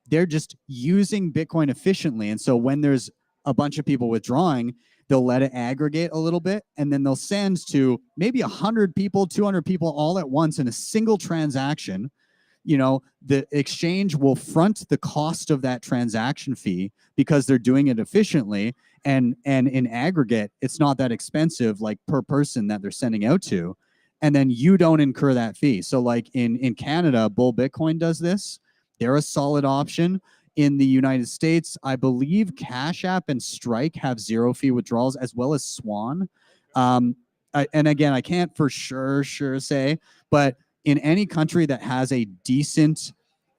They're just using Bitcoin efficiently. And so when there's a bunch of people withdrawing, they'll let it aggregate a little bit, and then they'll send to maybe 100 people, 200 people all at once in a single transaction. The exchange will front the cost of that transaction fee because they're doing it efficiently. And in aggregate, it's not that expensive, like per person that they're sending out to. And then you don't incur that fee. So like in Canada, Bull Bitcoin does this. They're a solid option. In the United States, I believe Cash App and Strike have 0 fee withdrawals, as well as Swan. And again, I can't for sure say, but in any country that has a decent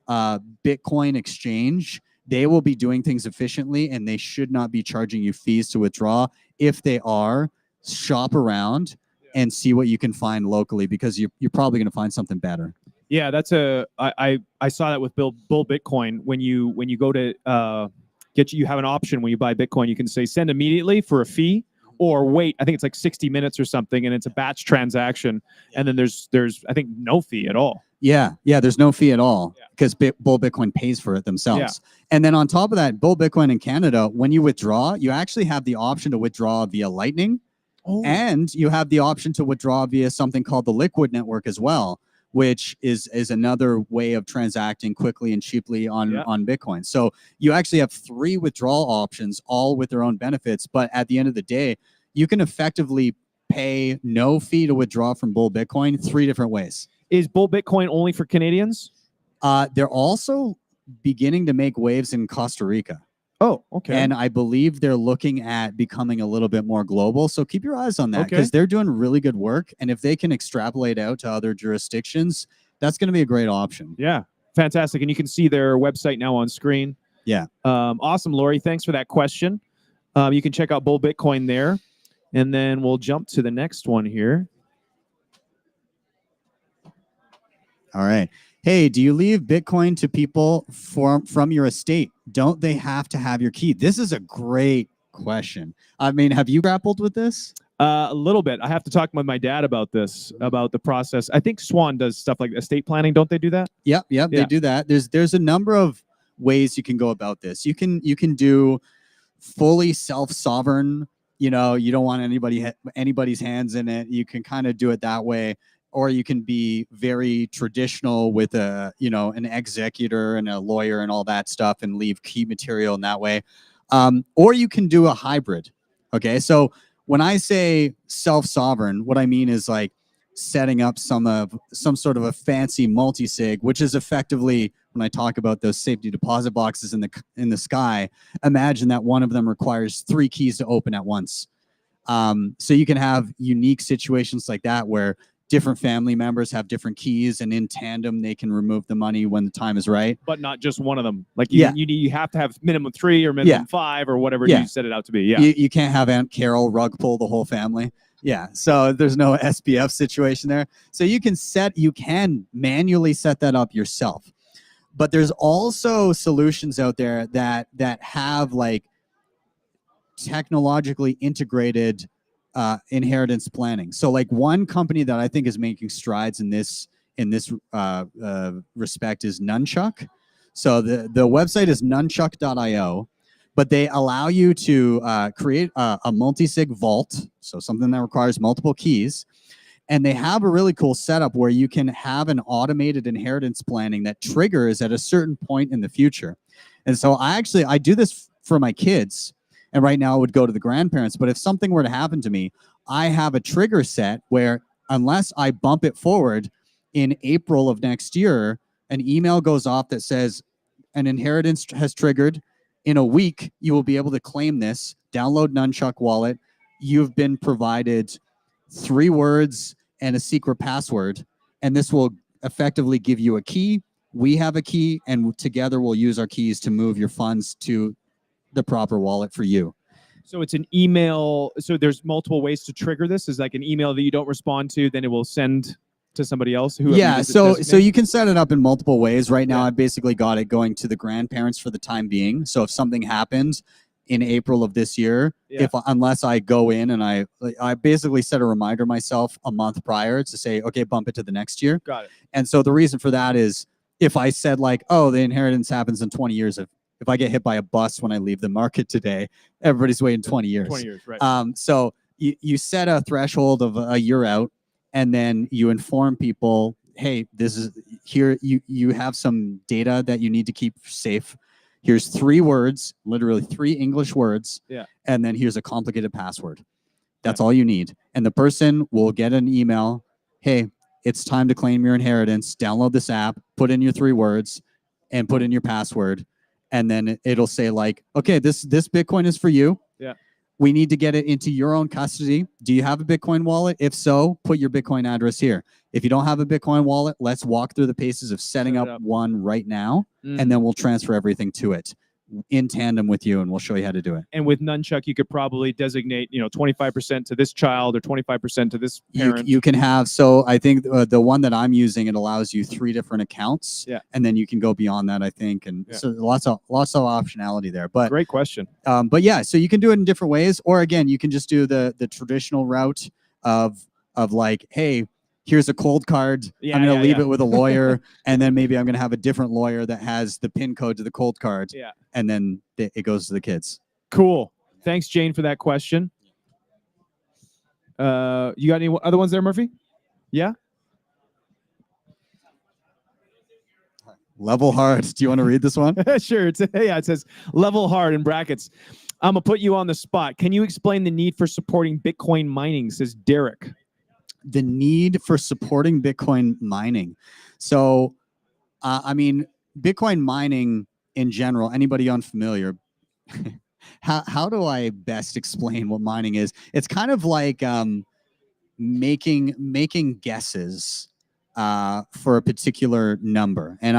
Bitcoin exchange, they will be doing things efficiently, and they should not be charging you fees to withdraw. If they are, shop around and see what you can find locally, because you're probably going to find something better. Yeah, I saw that with Bull Bitcoin. When you go to you have an option when you buy Bitcoin. You can say send immediately for a fee, or wait. I think it's like 60 minutes or something, and it's a batch transaction. And then there's I think no fee at all. Yeah, there's no fee at all, because Bull Bitcoin pays for it themselves. Yeah. And then on top of that, Bull Bitcoin in Canada, when you withdraw, you actually have the option to withdraw via Lightning, and you have the option to withdraw via something called the Liquid Network as well, which is another way of transacting quickly and cheaply on Bitcoin. So you actually have 3 withdrawal options, all with their own benefits. But at the end of the day, you can effectively pay no fee to withdraw from Bull Bitcoin 3 different ways. Is Bull Bitcoin only for Canadians? They're also beginning to make waves in Costa Rica. Oh, okay. And I believe they're looking at becoming a little bit more global. So keep your eyes on that, because they're doing really good work. And if they can extrapolate out to other jurisdictions, that's going to be a great option. Yeah, fantastic. And you can see their website now on screen. Yeah. Awesome, Lori. Thanks for that question. You can check out Bull Bitcoin there. And then we'll jump to the next one here. All right. Hey, do you leave Bitcoin to people from your estate? Don't they have to have your key? This is a great question. I mean, have you grappled with this? A little bit. I have to talk with my dad about this, about the process. I think Swan does stuff like estate planning. Don't they do that? Yep, they do that. There's a number of ways you can go about this. You can do fully self-sovereign. You don't want anybody's hands in it. You can kind of do it that way. Or you can be very traditional with an executor and a lawyer and all that stuff, and leave key material in that way. Or you can do a hybrid. Okay, so when I say self-sovereign, what I mean is like setting up some sort of a fancy multi-sig, which is effectively, when I talk about those safety deposit boxes in the sky, imagine that one of them requires 3 keys to open at once. So you can have unique situations like that where different family members have different keys, and in tandem they can remove the money when the time is right. But not just one of them. Like you have to have minimum 3 or minimum 5 or whatever you set it out to be. Yeah. You can't have Aunt Carol rug pull the whole family. Yeah. So there's no SPF situation there. So you can manually set that up yourself. But there's also solutions out there that have like technologically integrated inheritance planning. So like one company that I think is making strides in this respect is Nunchuck. So the website is nunchuck.io, but they allow you to create a multi-sig vault, so something that requires multiple keys. And they have a really cool setup where you can have an automated inheritance planning that triggers at a certain point in the future. And so I do this for my kids. And right now it would go to the grandparents. But if something were to happen to me, I have a trigger set where unless I bump it forward in April of next year, an email goes off that says an inheritance has triggered. In a week, you will be able to claim this. Download Nunchuck Wallet. You've been provided 3 words and a secret password. And this will effectively give you a key. We have a key, and together we'll use our keys to move your funds to the proper wallet for you. So it's an email. So there's multiple ways to trigger this. Is like an email that you don't respond to, then it will send to somebody else. So you can set it up in multiple ways. Right now, I've basically got it going to the grandparents for the time being. So if something happens in April of this year, unless I go in and I basically set a reminder myself a month prior to say, okay, bump it to the next year. Got it. And so the reason for that is if I said like, oh, the inheritance happens in 20 years, if I get hit by a bus when I leave the market today, everybody's waiting 20 years. 20 years, right. So you set a threshold of a year out, and then you inform people, hey, this is here. You have some data that you need to keep safe. Here's 3 words, literally 3 English words. Yeah. And then here's a complicated password. That's all you need. And the person will get an email. Hey, it's time to claim your inheritance. Download this app, put in your 3 words, and put in your password. And then it'll say like, okay, this Bitcoin is for you. Yeah. We need to get it into your own custody. Do you have a Bitcoin wallet? If so, put your Bitcoin address here. If you don't have a Bitcoin wallet, let's walk through the paces of setting up one right now, and then we'll transfer everything to it in tandem with you, and we'll show you how to do it. And with Nunchuck, you could probably designate, 25% to this child or 25% to this parent. You can have, so I think the one that I'm using, it allows you 3 different accounts, and then you can go beyond that, I think, and so lots of optionality there. But great question. But yeah, so you can do it in different ways, or again, you can just do the traditional route of like, hey, here's a cold card. I'm going to leave it with a lawyer, and then maybe I'm going to have a different lawyer that has the PIN code to the cold card, and then it goes to the kids. Cool. Thanks, Jane, for that question. You got any other ones there, Murphy? Yeah? Level hard. Do you want to read this one? Sure. It says level hard in brackets. I'm going to put you on the spot. Can you explain the need for supporting Bitcoin mining, says Derek? The need for supporting Bitcoin mining. So, I mean, Bitcoin mining in general, anybody unfamiliar, how do I best explain what mining is? It's kind of like making guesses for a particular number. And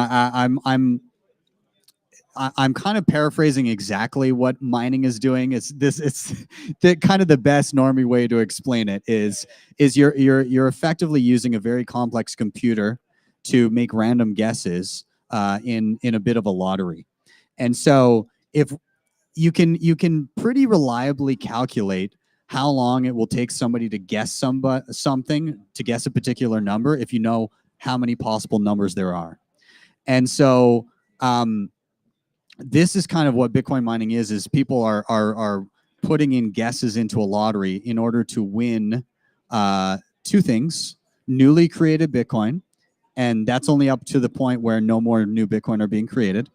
I'm kind of paraphrasing exactly what mining is doing. It's the kind of the best normie way to explain it is you're effectively using a very complex computer to make random guesses in a bit of a lottery. And so if you can pretty reliably calculate how long it will take somebody to guess something, to guess a particular number, if you know how many possible numbers there are. And so this is kind of what Bitcoin mining is people are putting in guesses into a lottery in order to win 2 things: newly created Bitcoin, and that's only up to the point where no more new Bitcoin are being created,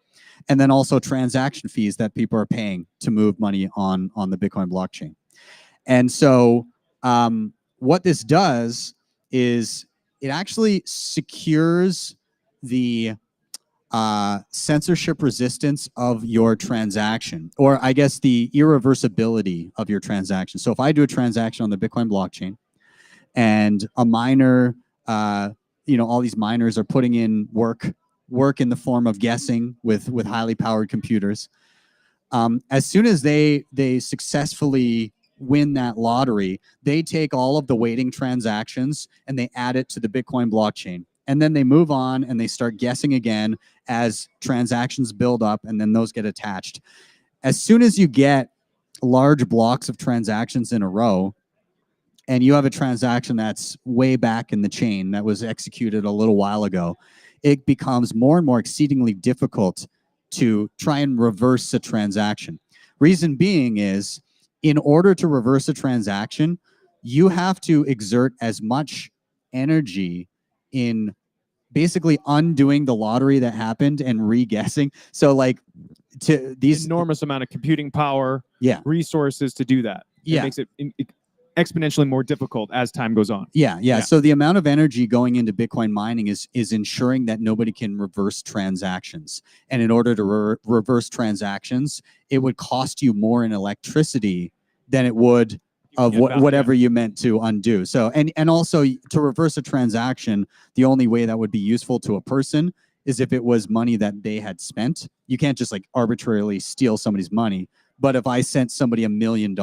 and then also transaction fees that people are paying to move money on the Bitcoin blockchain. And so what this does is it actually secures the censorship resistance of your transaction, or I guess the irreversibility of your transaction. So if I do a transaction on the Bitcoin blockchain and a miner, all these miners are putting in work in the form of guessing with highly powered computers, as soon as they successfully win that lottery, they take all of the waiting transactions and they add it to the Bitcoin blockchain. And then they move on and they start guessing again as transactions build up, and then those get attached. As soon as you get large blocks of transactions in a row, and you have a transaction that's way back in the chain that was executed a little while ago, it becomes more and more exceedingly difficult to try and reverse a transaction. Reason being is, in order to reverse a transaction, you have to exert as much energy in basically undoing the lottery that happened and re-guessing. So like to these enormous amount of computing power, resources to do that. It makes it exponentially more difficult as time goes on. Yeah. So the amount of energy going into Bitcoin mining is ensuring that nobody can reverse transactions. And in order to reverse transactions, it would cost you more in electricity than it would of whatever you meant to undo. So and also to reverse a transaction, the only way that would be useful to a person is if it was money that they had spent. You can't just like arbitrarily steal somebody's money. But if I sent somebody $1 million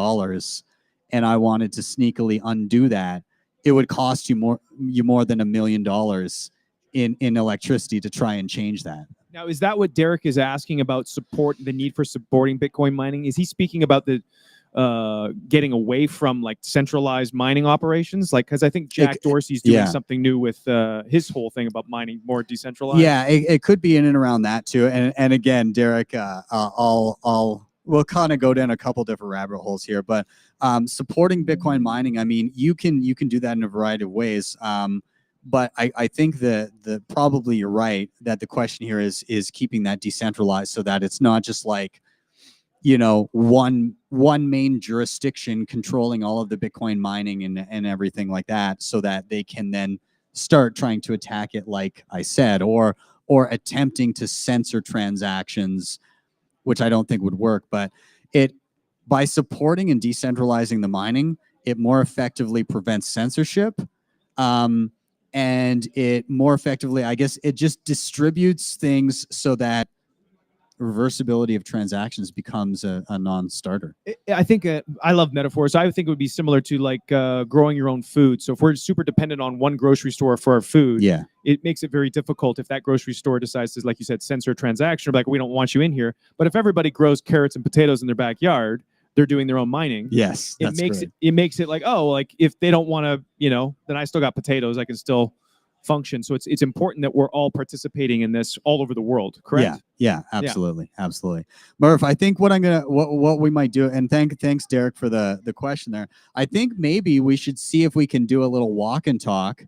and I wanted to sneakily undo that, it would cost you more than $1 million in electricity to try and change that. Now, is that what Derek is asking about the need for supporting Bitcoin mining? Is he speaking about the getting away from like centralized mining operations? Like, because I think Jack Dorsey's doing something new with his whole thing about mining more decentralized. Yeah, it could be in and around that too. And again, Derek, we'll kind of go down a couple different rabbit holes here, but supporting Bitcoin mining, I mean, you can do that in a variety of ways. But I think the probably you're right that the question here is keeping that decentralized so that it's not just like, one main jurisdiction controlling all of the Bitcoin mining and everything like that, so that they can then start trying to attack it, like I said, or attempting to censor transactions, which I don't think would work. But by supporting and decentralizing the mining, it more effectively prevents censorship. And it more effectively, I guess, it just distributes things so that reversibility of transactions becomes a non-starter. I think I love metaphors. I think it would be similar to like growing your own food. So if we're super dependent on one grocery store for our food, Yeah, it makes it very difficult if that grocery store decides to, like you said, censor a transaction, or like, we don't want you in here. But if everybody grows carrots and potatoes in their backyard, they're doing their own mining. yes, It makes it like, oh, like if they don't want to, then I still got potatoes. I can still function. So it's important that we're all participating in this all over the world. Correct? Yeah, absolutely, absolutely. Murph, I think what we might do, and thanks Derek for the question there. I think maybe we should see if we can do a little walk and talk.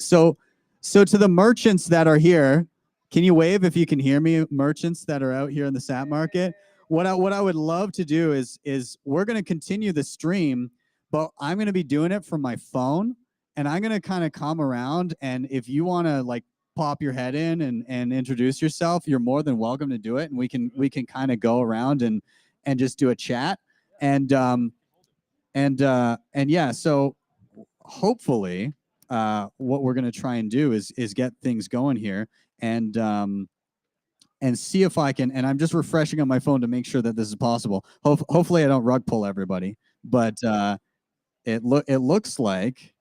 So to the merchants that are here, can you wave if you can hear me? Merchants that are out here in the SAT market. What I would love to do is we're going to continue the stream, but I'm going to be doing it from my phone, and I'm going to kind of come around, and if you want to like pop your head in and introduce yourself, you're more than welcome to do it, and we can kind of go around and just do a chat, and yeah, so hopefully what we're going to try and do is get things going here, and see if I can, and I'm just refreshing on my phone to make sure that this is possible. Hopefully I don't rug pull everybody, but it looks like,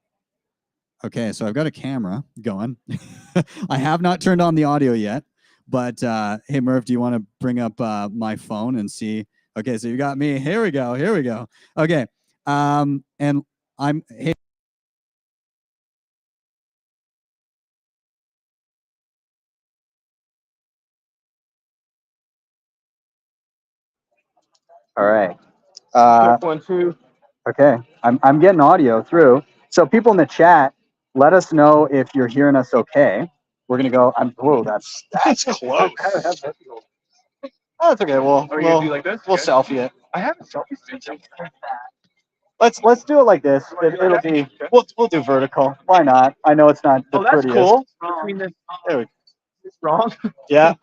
okay, so I've got a camera going. I have not turned on the audio yet, but hey Murph, do you want to bring up my phone and see? Okay, so you got me. Here we go. Okay, and I'm hey. All right. 1, 2. Okay, I'm getting audio through. So people in the chat, let us know if you're hearing us okay. We're gonna go. Whoa, that's close. Oh, it's okay. We'll do like this? We'll selfie it. I have a selfie stick. Let's do it like this. It'll be. We'll do vertical. Why not? I know it's not the prettiest. Cool. Between the. It's wrong. Yeah.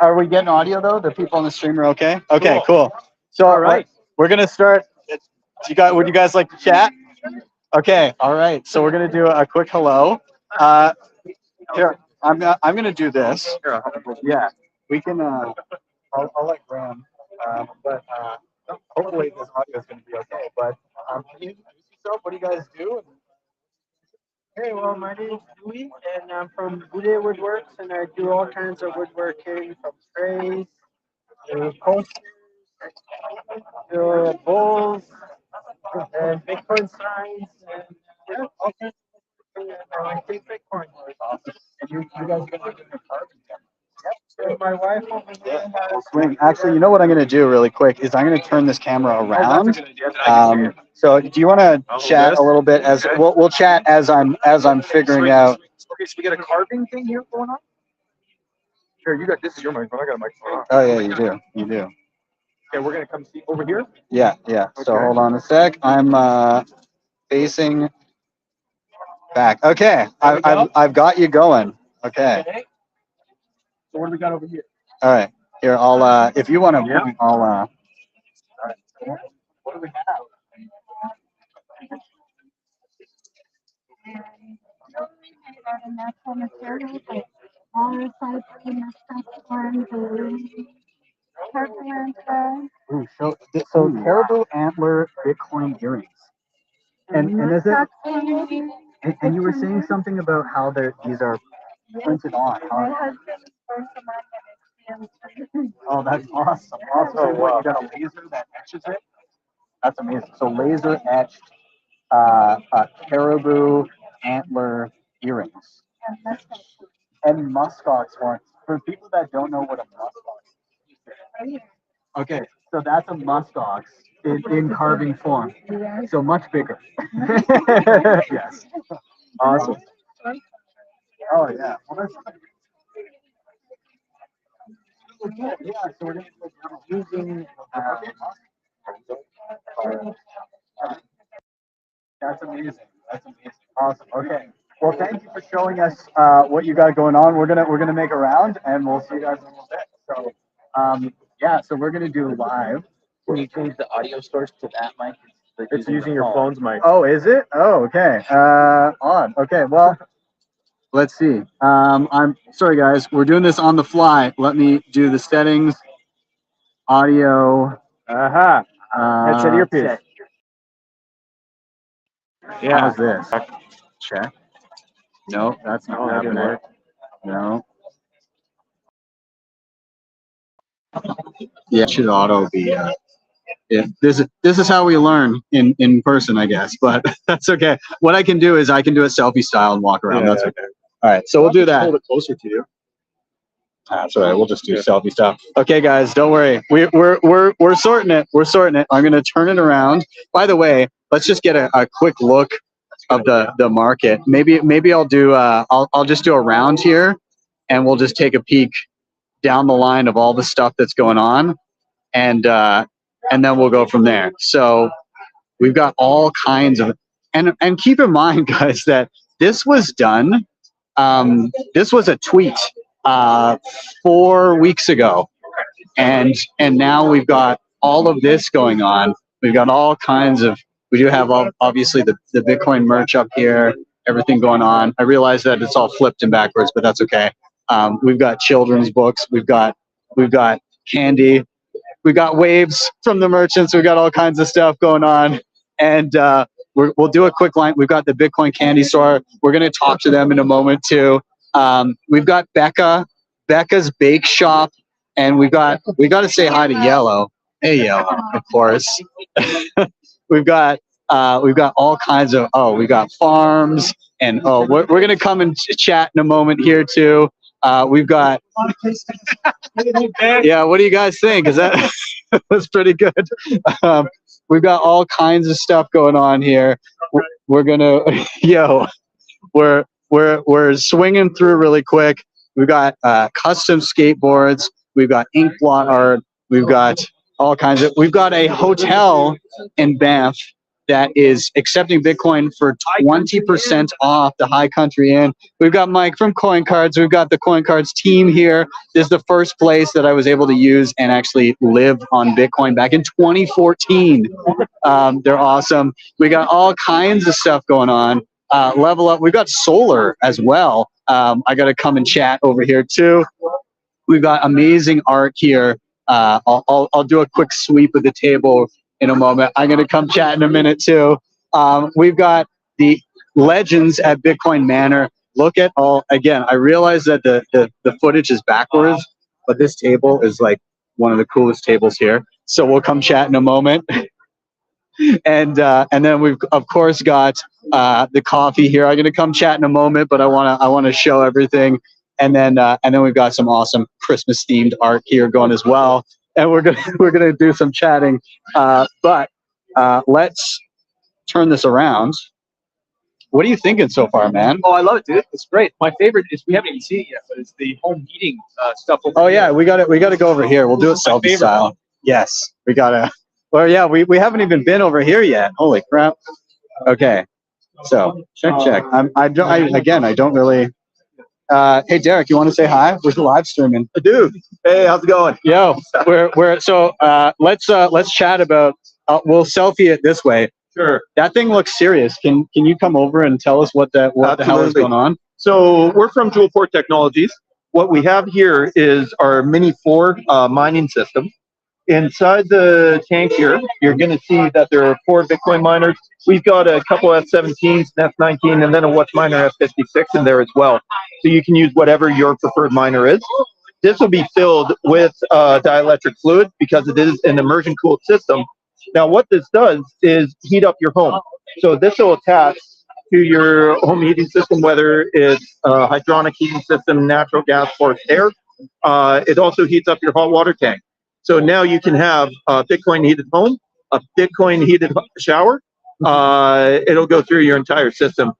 Are we getting audio though? The people on the stream are okay. Okay, cool. So all right, we're gonna start. Would you guys like to chat? Okay. All right. So we're gonna do a quick hello. Here, I'm gonna do this. Yeah, we can. I'll let Graham. But hopefully this audio is gonna be okay. But can you introduce yourself? What do you guys do? Hey, well, my name is Louis, and I'm from Bude Woodworks, and I do all kinds of woodworking, from trays to coasters to bowls and Bitcoin signs, and yeah, all kinds of things. And I think Bitcoin is awesome. And you guys are gonna do your carbon. So my wife over there has. Swing. Actually, you know what I'm gonna do really quick is I'm gonna turn this camera around. So do you want to chat a little bit as we'll chat as I'm figuring out. Okay, so we got a carving thing here going on. Sure, you got this is your microphone. I got a microphone. Oh yeah, you do. Okay, we're gonna come see over here. Yeah. So hold on a sec. I'm facing back. Okay, I've got you going. Okay. So what do we got over here? All right. Here, I'll if you want to, I'll All right. What do we have? Made out of natural materials like walrus-hide, stuffed corn, tarantula. Ooh, so caribou antler Bitcoin earrings. And is it? And you were saying something about how these are printed on. My husband learned from my experience. Oh, that's awesome. Awesome. So what, you got a laser that etches it? That's amazing. So laser etched caribou antler earrings. And muskox ones. For people that don't know what a muskox is. Okay, so that's a muskox in carving form. So much bigger. Yes. Awesome. Oh yeah. Well, that's yeah, so we're using that's amazing. That's amazing. Awesome. Okay. Well, thank you for showing us what you got going on. We're gonna make a round, and we'll see you guys in a little bit. So, yeah. So we're gonna do live. Can you change the audio source to that mic? It's using your phone's mic. Oh, is it? Oh, okay. Odd. Okay, well, let's see. I'm sorry, guys. We're doing this on the fly. Let me do the settings. Audio. Aha. Headset earpiece. Yeah. How's this? Check. No, that's not Oh, that didn't happening. work. No. Yeah, it should auto be. Yeah, this is how we learn in person, I guess. But that's okay. What I can do is I can do it selfie style and walk around. Yeah, That's okay. All right, so we'll do that. Hold it closer to you. That's all right. We'll just do selfie stuff. Okay, guys, don't worry. We're sorting it. We're sorting it. I'm gonna turn it around. By the way, let's just get a quick look of the market. Maybe I'll do I'll just do a round here, and we'll just take a peek down the line of all the stuff that's going on, and then we'll go from there. So we've got all kinds of, and keep in mind, guys, that this was done. This was a tweet 4 weeks ago, and now we've got all of this going on. We've got all kinds of. We do have obviously the Bitcoin merch up here. Everything going on. I realize that it's all flipped and backwards, but that's okay. We've got children's books. We've got candy. We've got waves from the merchants. We've got all kinds of stuff going on, and we'll do a quick line. We've got the Bitcoin candy store. We're going to talk to them in a moment too. We've got Becca's Bake Shop, and we got to say hi to Yellow. Hey, Yellow, of course. We've got all kinds of. Oh, we got farms, and we're going to come and chat in a moment here too. We've got. Yeah, what do you guys think? Is that was pretty good? We've got all kinds of stuff going on here. We're gonna, we're swinging through really quick. We've got custom skateboards. We've got ink blot art. We've got all kinds of. We've got a hotel in Banff that is accepting Bitcoin for 20% off the High Country Inn. We've got Mike from Coin Cards. We've got the Coin Cards team here. This is the first place that I was able to use and actually live on Bitcoin back in 2014. They're awesome. We got all kinds of stuff going on. Level Up. We've got solar as well. I got to come and chat over here too. We've got amazing art here. I'll do a quick sweep of the table in a moment. I'm going to come chat in a minute too. We've got the legends at Bitcoin Manor. Look at all, again, I realize that the footage is backwards, but this table is like one of the coolest tables here. So we'll come chat in a moment. And then we've of course got the coffee here. I'm going to come chat in a moment, but I want to show everything. And then we've got some awesome Christmas themed art here going as well. And we're gonna do some chatting, but let's turn this around. What are you thinking so far, man? Oh, I love it, dude. It's great. My favorite is we haven't even seen it yet, but it's the home heating stuff. Oh yeah, we got to go over here. We'll do it selfie style. Yes, we gotta. Well, yeah, we haven't even been over here yet. Holy crap. Okay, so check. I don't really. Hey Derek, you want to say hi? We're live streaming. Dude, hey, how's it going? Yo, let's chat about. We'll selfie it this way. Sure. That thing looks serious. Can you come over and tell us what the hell is going on? So we're from Jewelport Technologies. What we have here is our Mini 4 mining system. Inside the tank here, you're going to see that there are 4 Bitcoin miners. We've got a couple F17s, an F19, and then a Watchminer F56 in there as well. So you can use whatever your preferred miner is. This will be filled with dielectric fluid because it is an immersion cooled system. Now what this does is heat up your home. So this will attach to your home heating system, whether it's a hydronic heating system, natural gas, or air. It also heats up your hot water tank. So now you can have a Bitcoin heated home, a Bitcoin heated shower. It'll go through your entire system.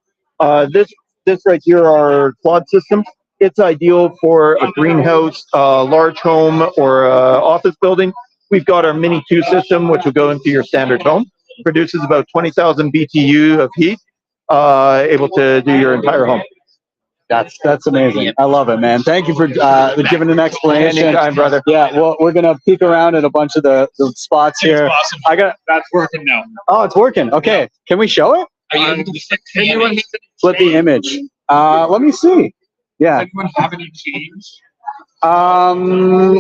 This right here, our quad system, it's ideal for a greenhouse, large home, or office building. We've got our Mini 2 system, which will go into your standard home. Produces about 20,000 BTU of heat, able to do your entire home. That's amazing. I love it, man. Thank you for giving an explanation. Anytime, brother. Yeah, well, we're gonna peek around at a bunch of the spots here. Awesome. That's working now. Oh, it's working. Okay, can we show it? Are you able to Flip the image. Let me see. Yeah. Anyone have any change?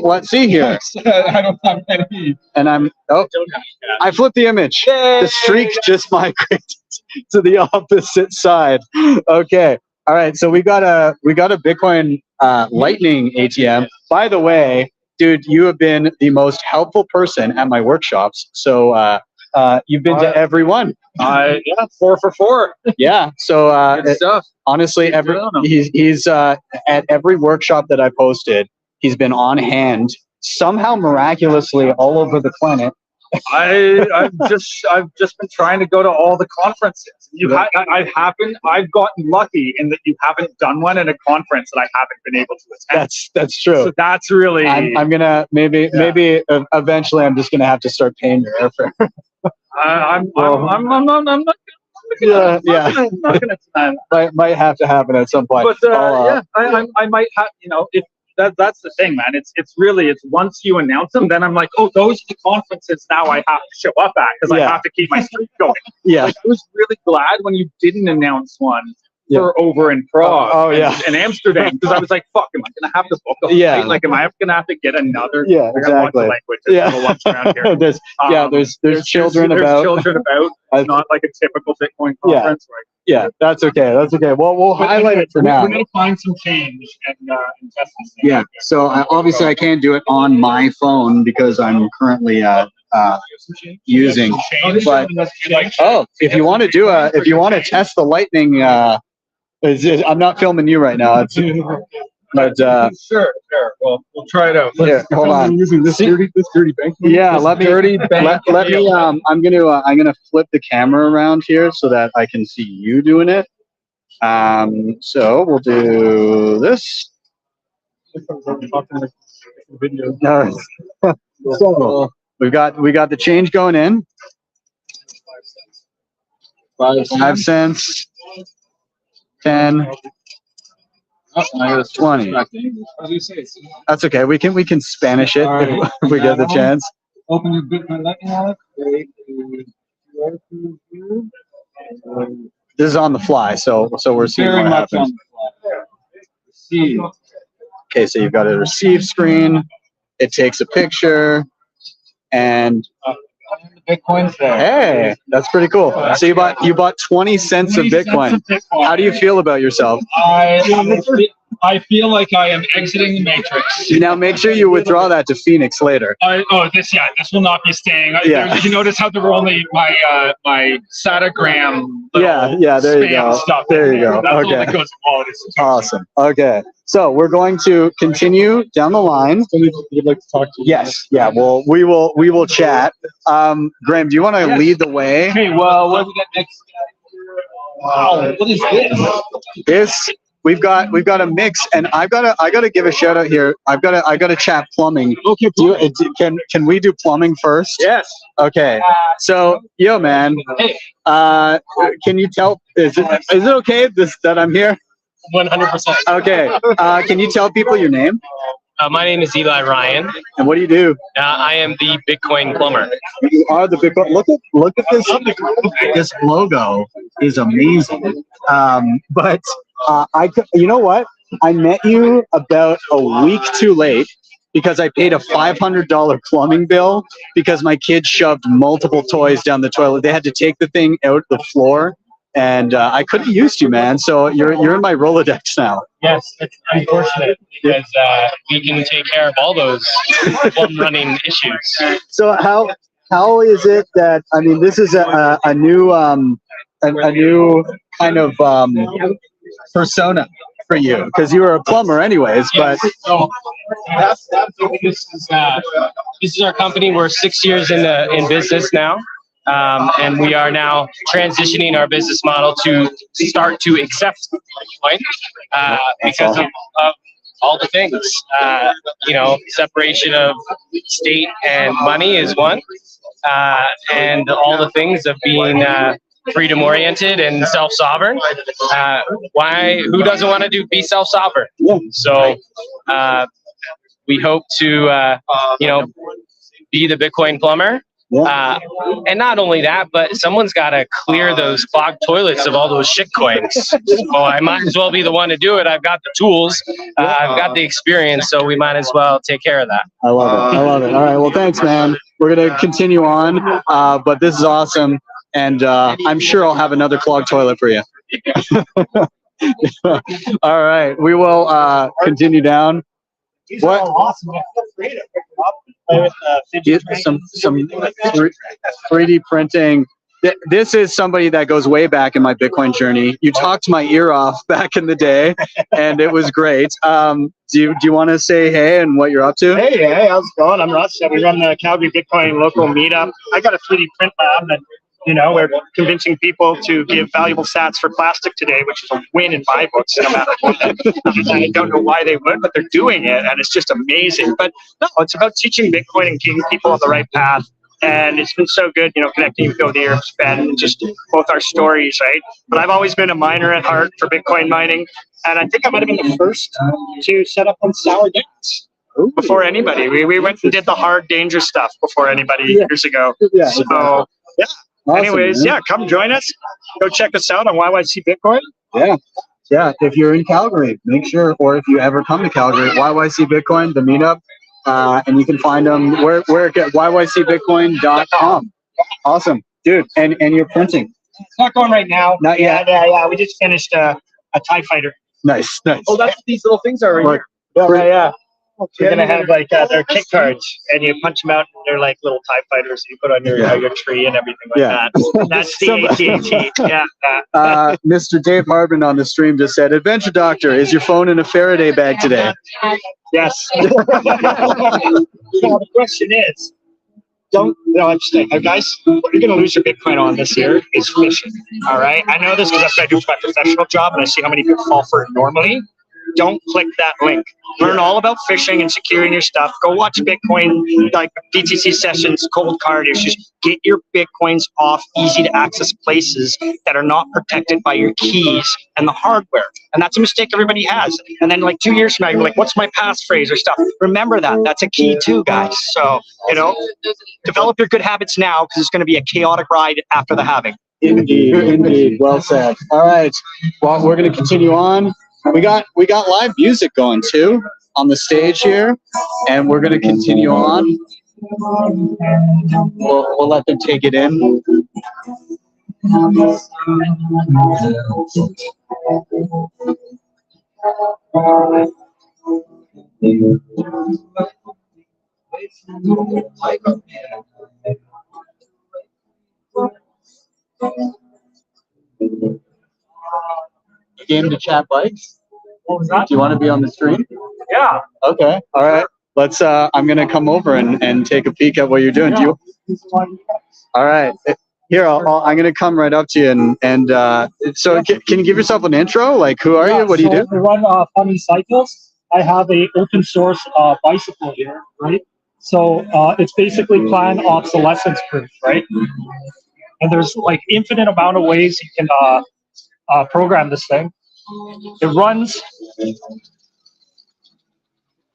Let's see here. I don't have any. And I flipped the image. The streak just migrated to the opposite side. Okay. All right. So we got a Bitcoin Lightning ATM. By the way, dude, you have been the most helpful person at my workshops. So you've been to every one. Yeah, 4 for 4. Yeah. So Good stuff. honestly, he's at every workshop that I posted. He's been on hand, somehow miraculously all over the planet. I've just been trying to go to all the conferences. I've gotten lucky in that you haven't done one at a conference that I haven't been able to attend. That's true. So that's really. I'm gonna maybe eventually I'm just gonna have to start paying your airfare. I'm not gonna might have to happen at some point. But I might have, if that's the thing, man. It's once you announce them, then I'm like, oh, those are the conferences now I have to show up at because I have to keep my streak going. Yeah. Like, I was really glad when you didn't announce one for over in Prague and Amsterdam, because I was like, fuck, am I gonna have to book a flight? Like, am I gonna have to get another? Yeah, exactly. Around here. there's children about. It's not like a typical Bitcoin conference, right? Yeah, that's okay. That's okay. Well, we'll highlight it for now. We're gonna find some change and test this thing. Yeah. So obviously I can't do it on my phone because I'm currently using. But if you want to test the Lightning, I'm not filming you right now. But sure. Well, we'll try it out. Here, hold on. Using this dirty bank. Yeah, let me. I'm gonna flip the camera around here so that I can see you doing it. So we'll do this. No. So we got the change going in. 5 cents. 10. 20. That's okay. We can Spanish it if we get the chance. Open your Bitcoin Lightning wallet. This is on the fly, so we're seeing Very what much happens. on the fly. Receive. Okay, so you've got a receive screen. It takes a picture, and The Bitcoin's there. hey, that's pretty cool. So you bought 20 cents of Bitcoin. How do you feel about yourself? I feel like I am exiting the matrix. Now make sure you withdraw that to Phoenix later. This will not be staying. Yeah. You notice how there were only my Satagram. Yeah, there you go. Stuff there you go. That's all Okay. that goes in wallets. Awesome. Okay. So we're going to continue down the line. You'd like to talk to? Yes. Yeah. Well, we will chat. Graham, do you want to lead the way? Okay. Well, what do we got next? Wow. What is this? We've got a mix, and I gotta give a shout out here. I gotta chat plumbing. Okay. Can we do plumbing first? Yes. Okay. So yo man, Hey. Can you tell? Is it okay that I'm here? 100%. Okay. Can you tell people your name? My name is Eli Ryan. And what do you do? I am the Bitcoin plumber. You are the Bitcoin. Look at this. This logo is amazing. But you know what? I met you about a week too late because I paid a $500 plumbing bill because my kids shoved multiple toys down the toilet. They had to take the thing out the floor. And I could have used you, man. So you're in my Rolodex now. Yes, it's unfortunate because we can take care of all those running issues. So how is it that this is a new kind of persona for you because you were a plumber anyways, but so this is our company. We're 6 years in business now. And we are now transitioning our business model to start to accept Bitcoin because of all the things. Separation of state and money is one, and all the things of being freedom oriented and self-sovereign. Who doesn't want to be self-sovereign? So we hope to be the Bitcoin plumber. And not only that, but someone's got to clear those clogged toilets of all those shit coins. So I might as well be the one to do it. I've got the tools, I've got the experience, so we might as well take care of that. I love it. I love it. All right. Well, thanks, man. We're going to continue on, but this is awesome. And I'm sure I'll have another clogged toilet for you. All right. We will continue down. What? Awesome. Some 3D printing. This is somebody that goes way back in my Bitcoin journey. You talked my ear off back in the day, and it was great. Do you want to say hey and what you're up to? Hey, how's it going? I'm Russ. We run the Calgary Bitcoin local meetup. I got a 3D print lab that, we're convincing people to give valuable sats for plastic today, which is a win in my books, no matter what. I don't know why they would, but they're doing it, and it's just amazing. But no, it's about teaching Bitcoin and getting people on the right path. And it's been so good, connecting with Go the Earth, Ben, and just both our stories, right? But I've always been a miner at heart for Bitcoin mining. And I think I might have been the first to set up on sour gas before anybody. We went and did the hard, dangerous stuff before anybody years ago. Yeah. So, yeah. Awesome, anyways, man. Yeah, come join us. Go check us out on YYC Bitcoin. Yeah. If you're in Calgary, make sure, or if you ever come to Calgary, YYC Bitcoin, the meetup, and you can find them where at YYCBitcoin.com. Awesome, dude. And you're printing. It's not going right now. Not yet. Yeah. We just finished a TIE fighter. Nice. Oh, that's what these little things are right here. Yeah. We're gonna have their kit cards, and you punch them out, and they're like little TIE fighters you put on your tree and everything like that. That's the AT&T. Yeah. Mr. Dave Harbin on the stream just said, "Adventure Doctor, is your phone in a Faraday bag today?" Yes. The question is, I'm just saying, guys, what you're gonna lose your Bitcoin on this year is fishing. All right. I know this because that's what I do for my professional job, and I see how many people fall for it normally. Don't click that link. Learn all about phishing and securing your stuff. Go watch Bitcoin, like BTC Sessions, cold card issues. Get your Bitcoins off easy to access places that are not protected by your keys and the hardware. And that's a mistake everybody has. And then like 2 years from now, you're like, what's my passphrase or stuff? Remember that. That's a key too, guys. So, develop your good habits now because it's going to be a chaotic ride after the halving. Indeed. Well said. All right. Well, we're going to continue on. We got live music going too on the stage here, and we're going to continue on. We'll let them take it in. Game to chat bikes. What was that? Do you want to be on the stream? Yeah. Okay. All right. Let's. I'm gonna come over and take a peek at what you're doing. Do you? All right. Here, I'm gonna come right up to you and so can you give yourself an intro? Like, who are you? What do you do? We run Funny Cycles. I have a open source bicycle here, right? So it's basically planned obsolescence proof, right? And there's like infinite amount of ways you can program this thing. It runs.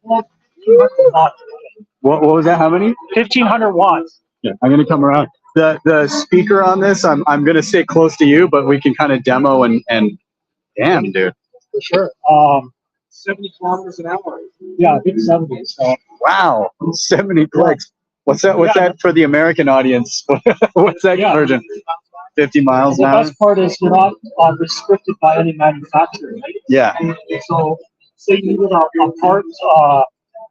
What was that? How many? 1,500 watts. Yeah, I'm gonna come around. The speaker on this, I'm gonna stay close to you, but we can kind of demo and damn, dude. For sure. 70 kilometers an hour. Yeah, I think 70. So. Wow, 70 clicks. What's that? What's that for the American audience? What's that conversion? 50 miles an hour. The best part is you're not restricted by any manufacturer, right? Yeah. So, say you need a part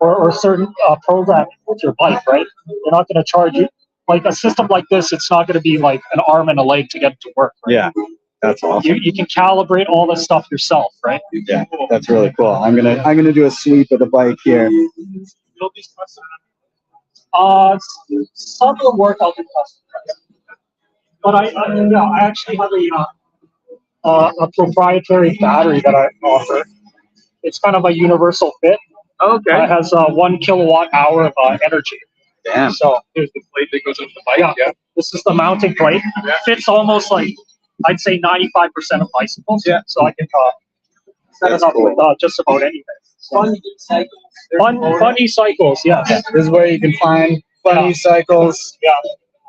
or certain programming with your bike, right? They're not going to charge you. Like a system like this, it's not going to be like an arm and a leg to get it to work. Right? Yeah, that's awesome. You can calibrate all this stuff yourself, right? Yeah, that's really cool. I'm gonna do a sweep of the bike here. Some of the work I'll do custom. But I actually have a proprietary battery that I offer. It's kind of a universal fit. Okay. It has 1 kilowatt hour of energy. Damn. So here's the plate that goes on the bike. Yeah. This is the mounting plate. Fits almost like I'd say 95% of bicycles. Yeah. So I can set it up with just about anything. Funny cycles. Funny cycles, yes. This is where you can find funny cycles. Yeah.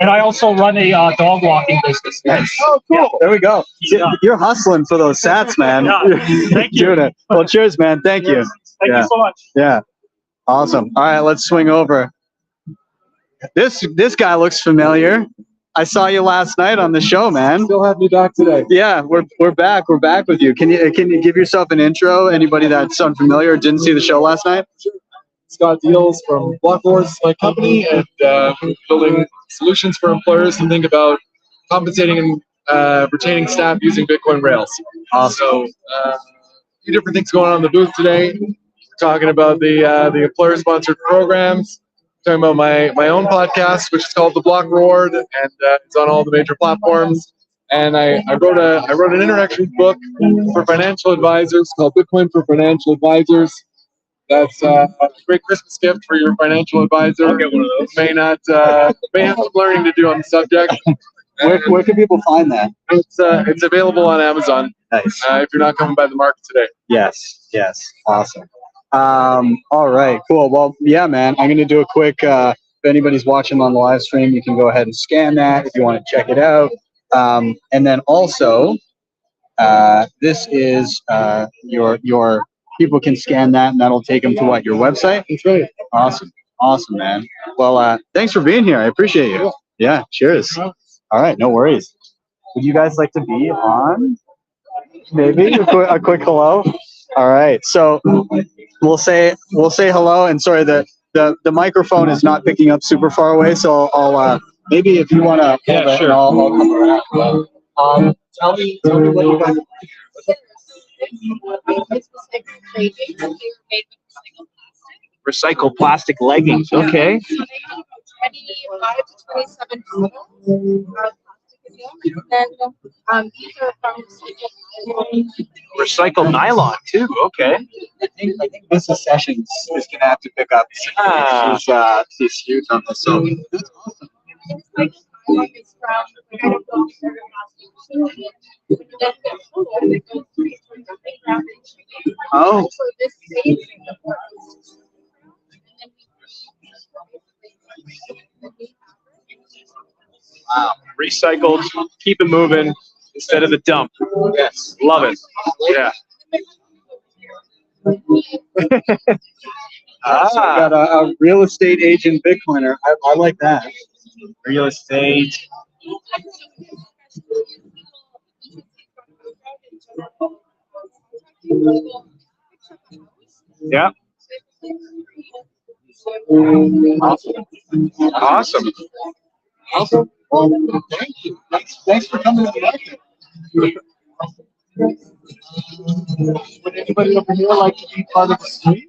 And I also run a dog walking business. Nice. Oh, cool. Yeah. There we go. Yeah. You're hustling for those sats, man. Yeah. Thank you. Doing it. Well, cheers, man. Thank you. Thank Yeah. you so much. Yeah. Awesome. All right, let's swing over. This guy looks familiar. I saw you last night on the show, man. Still have me back today. Yeah, we're back. We're back with you. Can you give yourself an intro? Anybody that's unfamiliar or didn't see the show last night? Scott Deals from Blockboards, my company, and building solutions for employers to think about compensating and retaining staff using Bitcoin Rails. So, a few different things going on in the booth today. We're talking about the employer-sponsored programs. Talking about my own podcast, which is called The Block Reward, and it's on all the major platforms. And I wrote an introduction book for financial advisors called Bitcoin for Financial Advisors. That's a great Christmas gift for your financial advisor. I'll get one of those. May have some learning to do on the subject. Where can people find that? It's available on Amazon. Nice. If you're not coming by the market today. Yes. Awesome. All right, cool. Well, yeah, man, I'm going to do a quick, if anybody's watching on the live stream, you can go ahead and scan that if you want to check it out. And then also, this is your people can scan that, and that'll take them to what, your website? That's right. Awesome, man. Well, thanks for being here. I appreciate you. Yeah, cheers. All right, no worries. Would you guys like to be on? Maybe a quick hello. All right, so we'll say hello. And sorry, the microphone is not picking up super far away, so I'll maybe if you want to. Yeah, sure. I'll come around. Tell me what you guys. Recycled plastic leggings. Okay. So they have about 25 to 27 total plastic in there. And these are from Recycled nylon too. Okay. I think BTC Sessions is gonna have to pick up. She's huge on this. So that's awesome. it's like it's from the kind of book that Oh. so this saves the Wow. Recycled. Keep it moving instead of the dump. Yes. Love it. Yeah. So we got a real estate agent Bitcoiner. I like that. Real estate. Yeah. Awesome. Awesome. Well, thank you. Thanks for coming to the market. Would anybody over here like to be part of the street?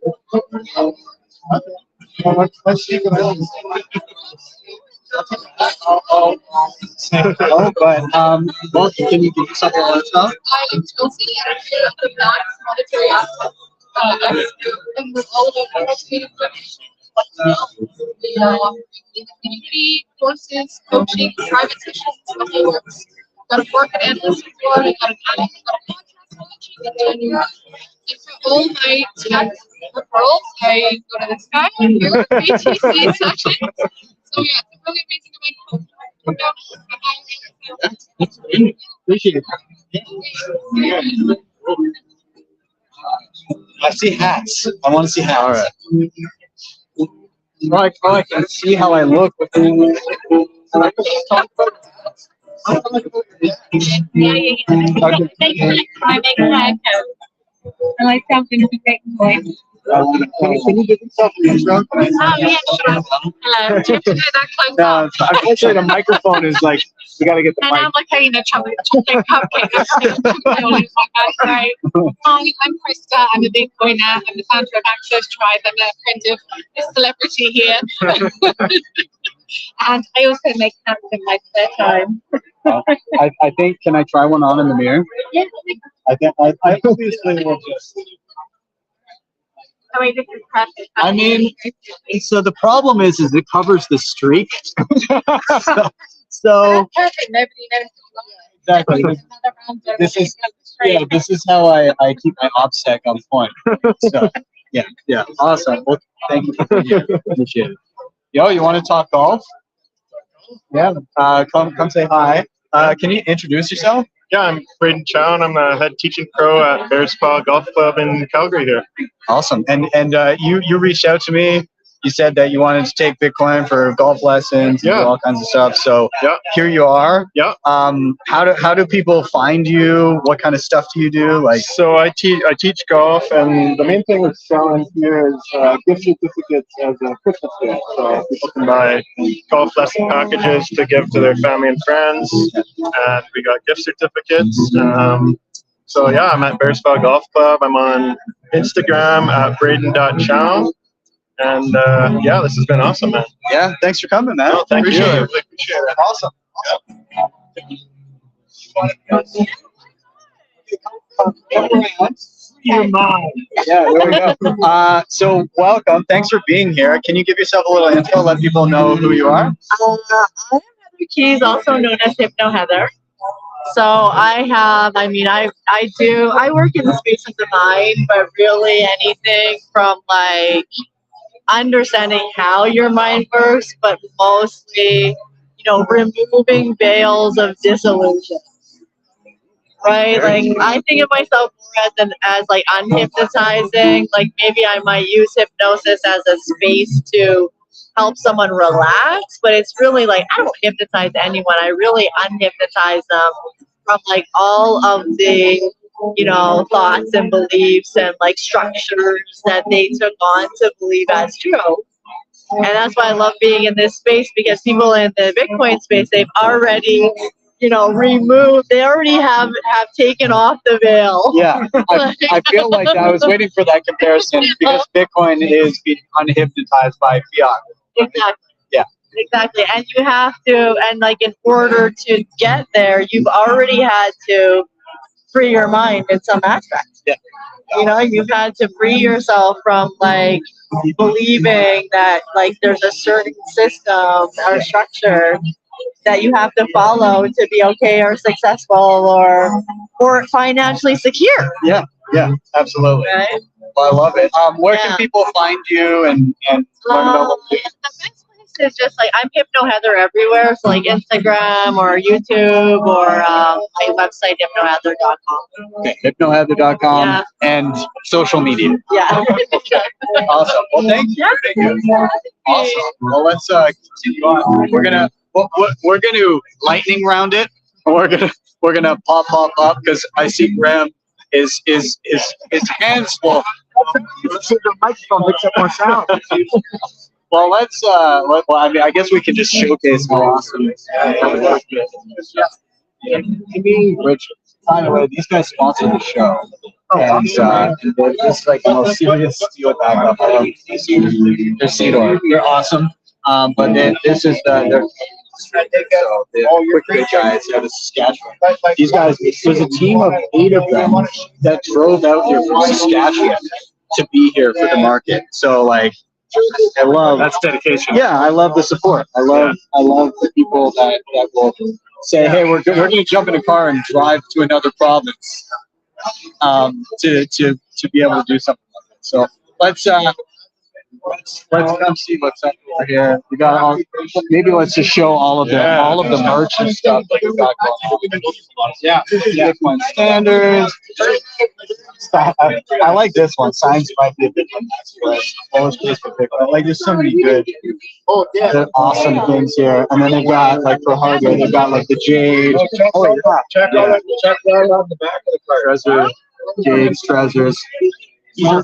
Let's take a look. But well, can you give us something on stuff? I am Chelsea, and I'm here at the non-monetary aspect. And with all of our information, we are offering community courses, coaching, private sessions, the whole works. Got a market analyst report, I got an admin, got a contract coaching, and for all my tech referrals, I go to this guy here, BTC Sessions. So yeah, it's a really amazing amount of Appreciate it. I see hats. I want to see hats. All right. I can see how I look. I like something to take away. Can you give yourself an intro? Oh, yeah, sure. Hello. Do you have to do that close No, up? Unfortunately, the microphone is like, we got to get the And mic. I'm like, you know, chocolate cupcake. Right. Hi, I'm Krista. I'm a Bitcoiner. I'm the founder of Access Tribe. I'm a friend of the celebrity here. And I also make hats in my spare time. I think, can I try one on in the mirror? Yeah. I think I obviously will just. I mean, this is perfect. I mean, so the problem is it covers the streak. so That's perfect. Nobody knows. exactly. This is this is how I keep my OPSEC on point. So yeah, awesome. Well, thank you for being here. Appreciate it. Yo, you want to talk golf? Yeah. Come say hi. Can you introduce yourself? Yeah, I'm Braden Chow, and I'm a head teaching pro at Bear Spa Golf Club in Calgary here. Awesome. And you reached out to me. You said that you wanted to take Bitcoin for golf lessons and do all kinds of stuff. So here you are. Yeah. How do people find you? What kind of stuff do you do? Like, so I teach golf, and the main thing we're selling here is gift certificates as a Christmas gift. So people can buy golf lesson packages to give to their family and friends, and we got gift certificates. So yeah, I'm at Bear Spa Golf Club. I'm on Instagram at braden.chow. And yeah, this has been awesome, man. Yeah, thanks for coming, man. No, thank you. Appreciate It. Awesome. Your mind. Yeah, there we go. So welcome. Thanks for being here. Can you give yourself a little info? Let people know who you are. I'm Heather Keys, also known as Hypno Heather. So I work in the space of the mind, but really anything from like understanding how your mind works, but mostly, removing veils of disillusion. Right? Like I think of myself more as like unhypnotizing. Like maybe I might use hypnosis as a space to help someone relax, but it's really like I don't hypnotize anyone. I really unhypnotize them from like all of the thoughts and beliefs and like structures that they took on to believe as true. And that's why I love being in this space, because people in the Bitcoin space, they've already removed, they already have taken off the veil. Yeah, I feel like I was waiting for that comparison because Bitcoin is being unhypnotized by fiat. Exactly. Yeah. Exactly. And you have to, and like in order to get there, you've already had to free your mind in some aspects. Yeah. You've had to free yourself from like believing that like there's a certain system or structure that you have to follow to be okay or successful or financially secure. Yeah, absolutely. Right? Well, I love it. Where can people find you and learn about what you do? The best place is just like I'm Hypno Heather everywhere, so like Instagram or YouTube or my website hypnoheather.com. Okay, hypnoheather.com and social media. Yeah. Awesome. Well, thank you. Thank you. Awesome. Well, let's continue on. We're gonna lightning round it. We're gonna pop up because I see Graham his hands full. The microphone picks up more sound. Well, I guess we can just showcase how awesome it is. Rich, by the way, these guys sponsored the show. And it's like the most serious steel backup. I love these. They're Cedar. They're awesome. But this is they're quick good guys out of Saskatchewan. These guys, there's a team of 8 of them that drove out here from Saskatchewan to be here for the market. So like, I love That's dedication. Yeah, I love the support. I love the people that will say, hey, we're gonna jump in a car and drive to another province to be able to do something like that. So let's come see what's up over here. We got maybe let's just show all of the merch and stuff that we got going. Yeah, Bitcoin standards. I like this one. Signs might be a bit like there's so many good, awesome things here. And then they've got like for hardware, they've got like the jade. Oh yeah, check that on the back of the car. Treasure, jades, treasures. And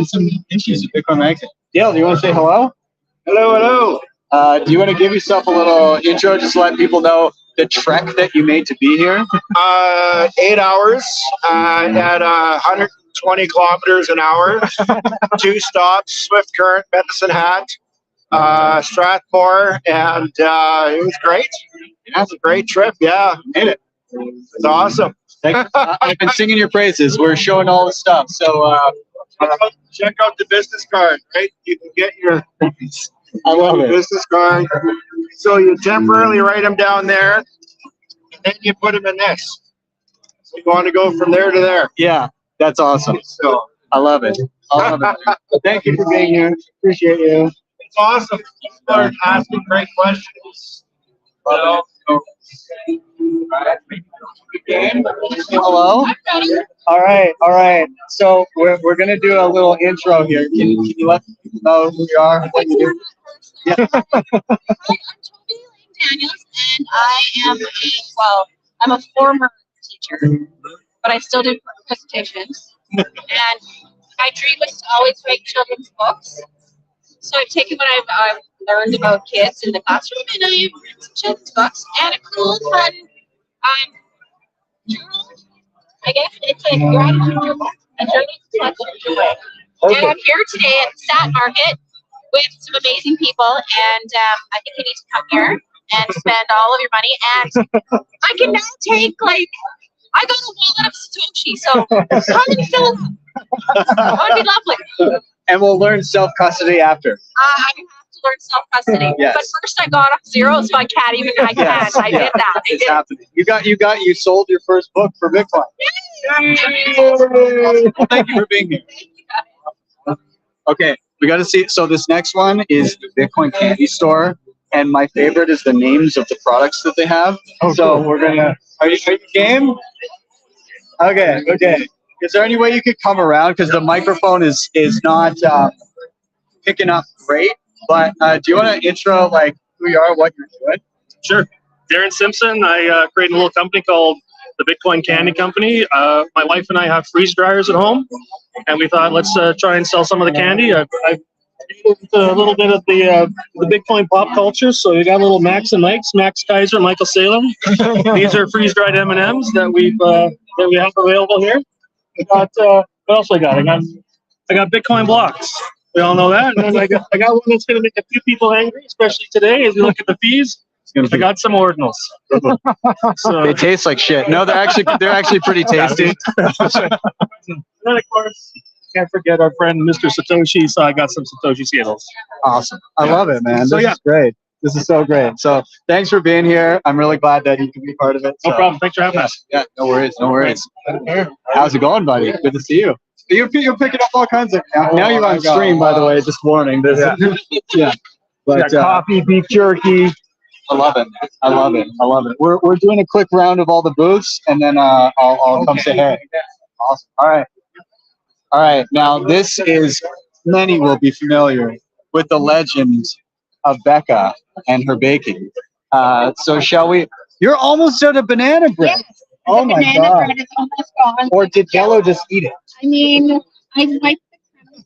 some issues with Bitcoin Magazine. Dale, do you want to say hello? Hello. Do you want to give yourself a little intro, just to let people know the trek that you made to be here? 8 hours at 120 kilometers an hour. 2 stops: Swift Current, Medicine Hat, Strathmore, and it was great. That's a great trip. Yeah, made it. It's awesome. I've been singing your praises. We're showing all the stuff. So check out the business card, right? You can get your I love it. Business card. So you temporarily write them down there, and then you put them in this. So you want to go from there to there. Yeah, that's awesome. So I love it. I love it. Thank you for being here. Appreciate you. it's awesome. People are asking great questions. Hello. All right. So we're gonna do a little intro here. Can you let people know who you are, what you do? Yeah. Hi, I'm Toby Daniels, and I'm a former teacher, but I still do presentations. And my dream was to always write children's books. So I've taken what I've learned about kids in the classroom, and I've written some children's books and a cool, fun journal. I guess it's a gratitude journal, a journey to touch your joy. And I'm here today at the Sat Market with some amazing people, and I think you need to come here and spend all of your money. And I can now take, I got a wallet of Satoshi, so come and fill it up. That would be lovely. And we'll learn self-custody after. I have to learn self-custody. Yes. But first I got off zero, so I can't even, I did that. It's happening. You sold your first book for Bitcoin. Well, thank you for being here. Okay, we got to see. So this next one is the Bitcoin candy store. And my favorite is the names of the products that they have. So we're gonna, are you game? Okay. Is there any way you could come around? Because the microphone is not picking up great. But do you want to intro who you are, what you're doing? Sure. Darren Simpson. I created a little company called the Bitcoin Candy Company. My wife and I have freeze dryers at home, and we thought let's try and sell some of the candy. I've a little bit of the Bitcoin pop culture. So you got little Max and Mike's, Max Kaiser, Michael Salem. These are freeze dried M&Ms that we have available here. What else I got? I got Bitcoin blocks. We all know that. And then I got one that's going to make a few people angry, especially today as we look at the fees. I got some ordinals. So, they taste like shit. No, they're actually pretty tasty. And then of course, can't forget our friend Mr. Satoshi. So I got some Satoshi Skittles. Awesome. I love it, man. This is great. This is so great. So thanks for being here. I'm really glad that you can be part of it. No problem. Thanks for having us. Yeah, no worries. How's it going, buddy? Good to see you. You're picking up all kinds of. Now you're on stream, by the way. Just warning. Yeah. But coffee, beef jerky. I love it. We're doing a quick round of all the booths, and then I'll come say hey. Awesome. All right. Now this is, many will be familiar with the legend of Becca and her baking. So shall we? You're almost out of banana bread. Yes, oh my God. Bread is almost gone. Or did Yellow just eat it? I mean, I like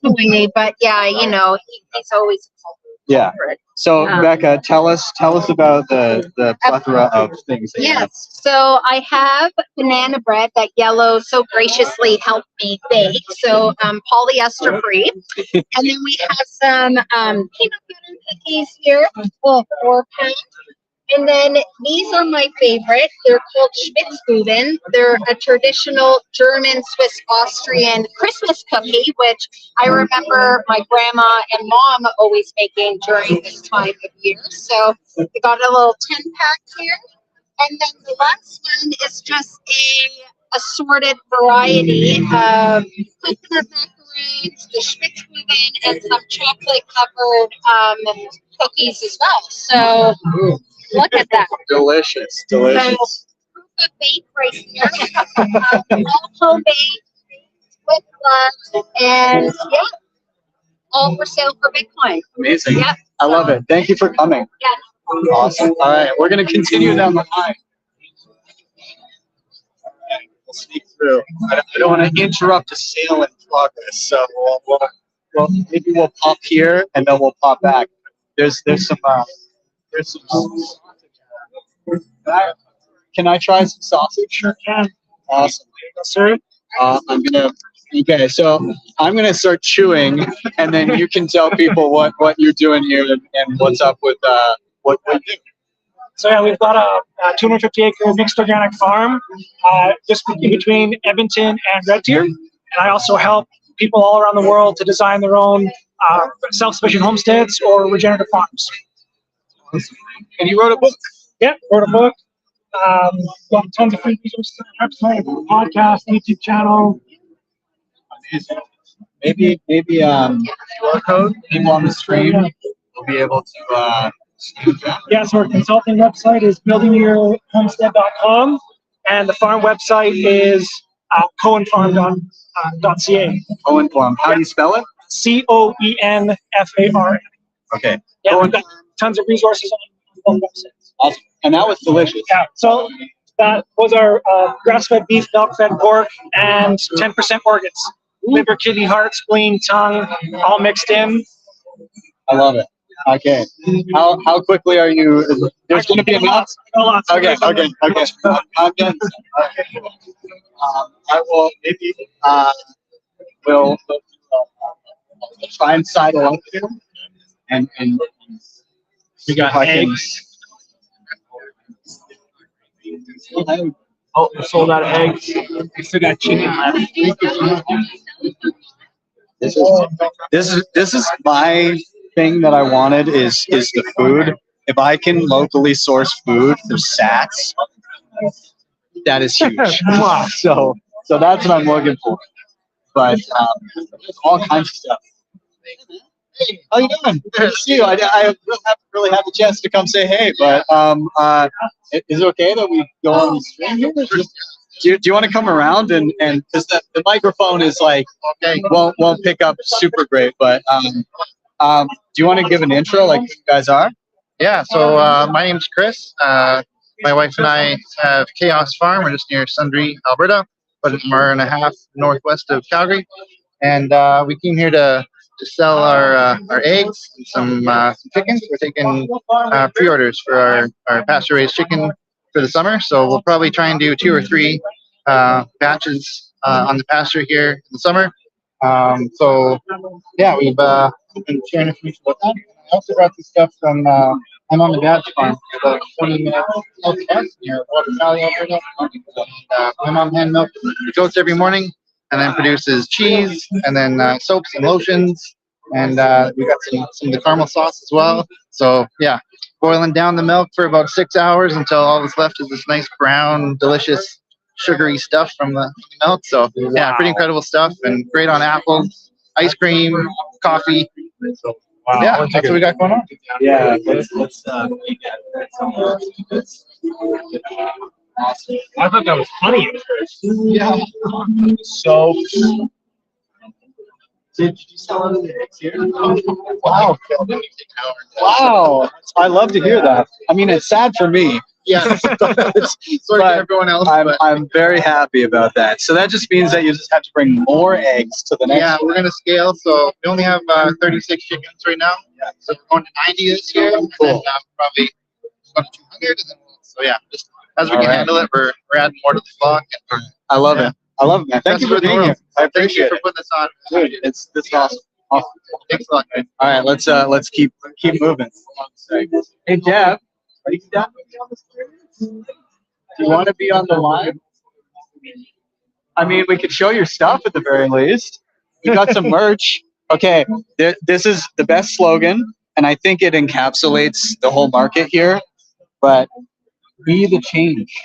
the away, but yeah, he's always Yeah. So Becca, tell us about the plethora of things. That you have. Yes. So I have banana bread that Yellow so graciously helped me bake. So polyester free. And then we have some peanut butter cookies here. Well, 4 pounds. And then these are my favorite. They're called Spitzbuben. They're a traditional German, Swiss, Austrian Christmas cookie, which I remember my grandma and mom always making during this time of year. So we got a little 10-pack here. And then the last one is just a assorted variety of coconut macaroons, the Spitzbuben, and some chocolate-covered cookies as well. So look at that. Delicious. So, proof of bake right here. All homemade with love, and yeah, all for sale for Bitcoin. Amazing. Yep. I love it. Thank you for coming. Yeah. Awesome. All right, we're going to continue down the line. We'll sneak through. I don't want to interrupt a sale in progress, so maybe we'll pop here and then we'll pop back. There's some. Can I try some sausage? Sure can. Awesome. Sir? I'm gonna start chewing, and then you can tell people what you're doing here and what's up with what we do. So yeah, we've got a 250-acre mixed organic farm just between Edmonton and Red Deer, and I also help people all around the world to design their own self-sufficient homesteads or regenerative farms. And you wrote a book. Yeah, wrote a book. Got tons of free resources on the website, podcast, YouTube channel. Maybe QR code. People on the stream will be able to. Yeah, so our consulting website is buildingyourhomestead.com, and the farm website is cohenfarm.ca. Cohen Farm. How do you spell it? COENFARM. Okay. Yeah, we've got tons of resources on the website. Awesome. And that was delicious. Yeah, so that was our grass-fed beef, milk-fed pork, and 10% organs. Liver, kidney, heart, spleen, tongue, all mixed in. I love it. Okay. How quickly are you? There's going to be a lot. Okay. I'm done. I will maybe we'll try and sidle up here and we got eggs. Oh, we sold out of eggs. We still got chicken left. This is my thing that I wanted is the food. If I can locally source food for sats, that is huge. so that's what I'm looking for. But there's all kinds of stuff. Hey, how you doing? Good to see you. I haven't really had the chance to come say hey, but is it okay that we go on the stream here? Do you want to come around and because the microphone is like won't pick up super great, but do you want to give an intro like who you guys are? Yeah, so my name's Chris. My wife and I have Chaos Farm. We're just near Sundre, Alberta, about an hour and a half northwest of Calgary, and we came here to sell our eggs and some chickens. We're taking pre-orders for our pasture-raised chicken for the summer, so we'll probably try and do 2 or 3 batches on the pasture here in the summer. So yeah, we've been sharing information about that. I also brought some stuff from my mom and dad's farm, about 20 minutes south of us near Water Valley, Alberta. My mom hand milks the goats every morning, and then produces cheese, and then soaps and lotions, and we got some of the caramel sauce as well. So yeah, boiling down the milk for about 6 hours until all that's left is this nice brown, delicious, sugary stuff from the milk. So yeah, pretty incredible stuff, and great on apples, ice cream, coffee. Wow. Yeah, that's what we got going on. Yeah, let's Awesome. I thought that was funny at first. Yeah. So did you sell any eggs here? Wow. Wow. I love to hear that. I mean, it's sad for me. Yeah. Sorry to everyone else. I'm very happy about that. So that just means that you just have to bring more eggs to the next. Yeah, we're gonna scale. So we only have 36 chickens right now. Yeah. So we're going to 90 this year. Cool. And then, probably going to 200. And then so yeah, just as we can handle it, we're adding more to the flock. And I love it. I love it, man. Thank you for being here. I appreciate it. Thank you for putting this on. Dude, it's awesome. Awesome. Thanks a lot, guys. All right, let's keep moving. Hey, Deb, are you down with me on the screen? Do you want to be on the live? I mean, we could show your stuff at the very least. We got some merch. Okay, this is the best slogan, and I think it encapsulates the whole market here. But be the change.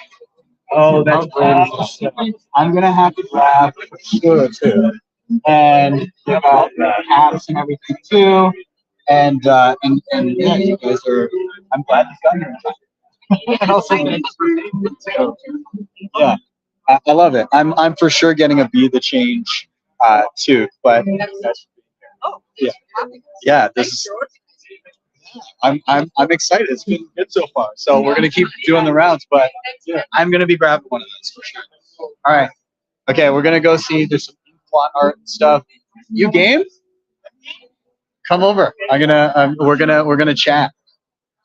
Oh, that's awesome. I'm gonna have to grab sure too, and caps and everything too, and yeah, you guys are. I'm glad you got here. And also, too. Yeah, I love it. I'm for sure getting a be the change too, but yeah, this is. I'm excited. It's been good so far. So we're gonna keep doing the rounds, but I'm gonna be grabbing one of those for sure. All right. Okay, we're gonna go see. There's some plot art and stuff. You game? Come over. We're gonna chat.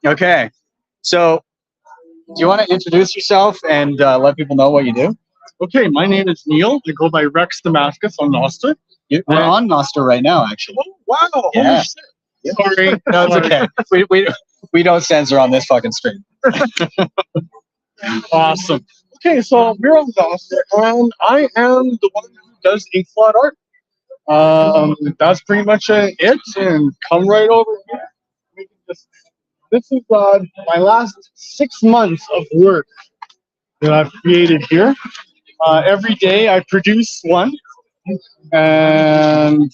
Okay. So, do you want to introduce yourself and let people know what you do? Okay, my name is Neil. I go by Rex Damascus on Noster. We're on Noster right now, actually. Oh, wow. Yeah. Holy shit. Sorry. No, it's okay. We don't censor on this fucking stream. Awesome. Okay, so we're on Noster, and I am the one who does ink blot art. That's pretty much it. And come right over here. We can just, this is my last 6 months of work that I've created here. Every day I produce one, and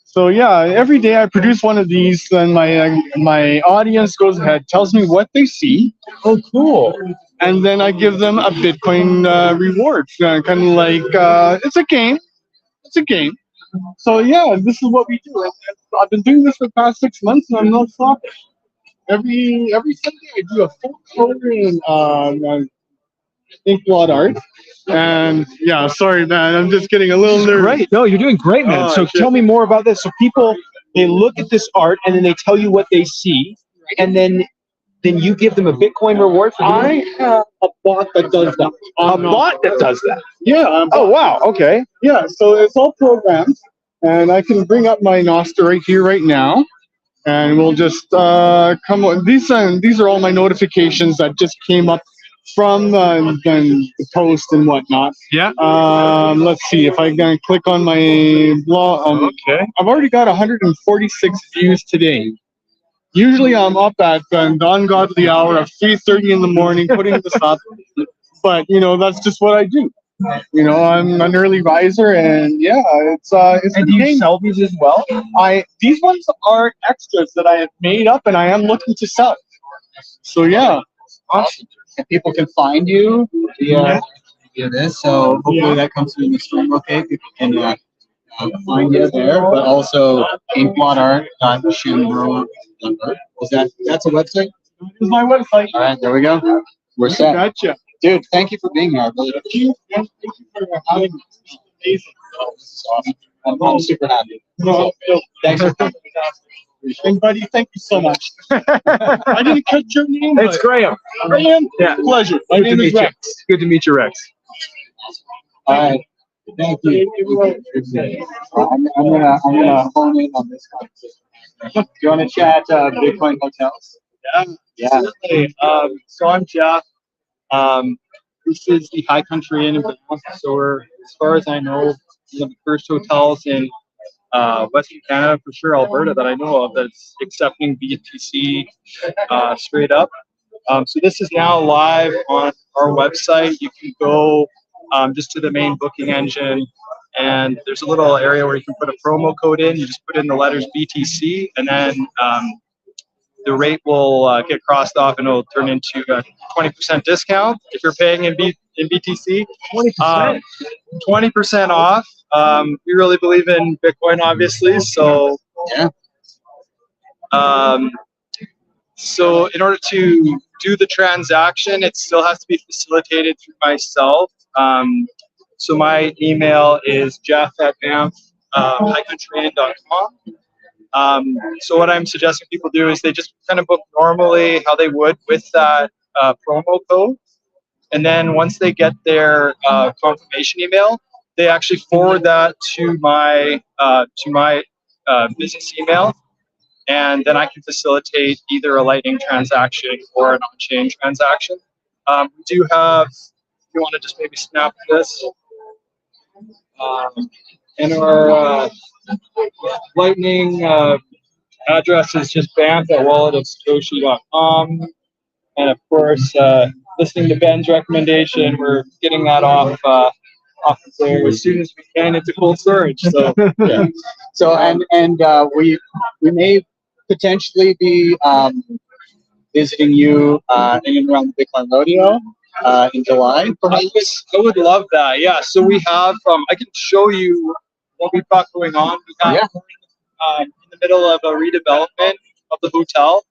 so yeah, every day I produce one of these. Then my audience goes ahead, tells me what they see. Oh, cool! And then I give them a Bitcoin reward, kind of like it's a game. It's a game. So yeah, this is what we do. And I've been doing this for the past 6 months, and I'm not stopping. Every Sunday I do a full color in inkblot art. And yeah, sorry man, I'm just getting a little nervous. Great. No, you're doing great, man. So tell me more about this. So people, they look at this art and then they tell you what they see, and then you give them a Bitcoin reward for doing it? I have a bot that does that. A bot that does that? Yeah. Oh wow. Okay. Yeah. So it's all programmed, and I can bring up my Nostr right here, right now, and we'll just come on. These are all my notifications that just came up from the post and whatnot. Yeah. Let's see if I can click on my blog. Okay. I've already got 146 views today. Usually I'm up at the ungodly hour of 3:30 in the morning putting this up, but you know that's just what I do. You know, I'm an early riser, and yeah, it's. And do you sell these as well? These ones are extras that I have made up, and I am looking to sell. So yeah. Awesome. And people can find you via this, so hopefully that comes through in the stream okay. People can find you there, but also inkblotart.shimbro.org. That's a website? This is my website. All right, there we go. We're set. Gotcha. Dude, thank you for being here. I really appreciate it. Thank you for having me. Amazing. This is awesome. I'm super happy. No, Thanks for coming. And buddy, thank you so much. I didn't catch your name. It's Graham. Graham? Yeah. Pleasure. My Good to name is meet you. Rex. Good to meet you, Rex. All right. Thank you. I'm gonna hone in on this conversation. Do you want to chat Bitcoin hotels? Yeah. Hey, so I'm Jeff. This is the High Country Inn in Banff. So we're, as far as I know, one of the first hotels in Western Canada, for sure Alberta, that I know of that's accepting BTC straight up. So this is now live on our website. You can go just to the main booking engine, and there's a little area where you can put a promo code in. You just put in the letters BTC, and then the rate will get crossed off, and it'll turn into a 20% discount if you're paying in BTC. 20%. 20% off. We really believe in Bitcoin, obviously. So yeah. So in order to do the transaction, it still has to be facilitated through myself. So my email is jeff@highcountryinn.com. So what I'm suggesting people do is they just kind of book normally how they would with that promo code. And then once they get their confirmation email, they actually forward that to my business email. And then I can facilitate either a Lightning transaction or an on-chain transaction. We do have, if you want to just maybe snap this, and our Lightning address is just banff@walletofsatoshi.com. And of course, listening to Ben's recommendation, we're getting that off there as soon as we can into cold storage. So yeah. So and we may potentially be visiting you in and around the Bitcoin Rodeo in July. I would love that. Yeah. So we have. I can show you what we've got going on. We have in the middle of a redevelopment of the hotel.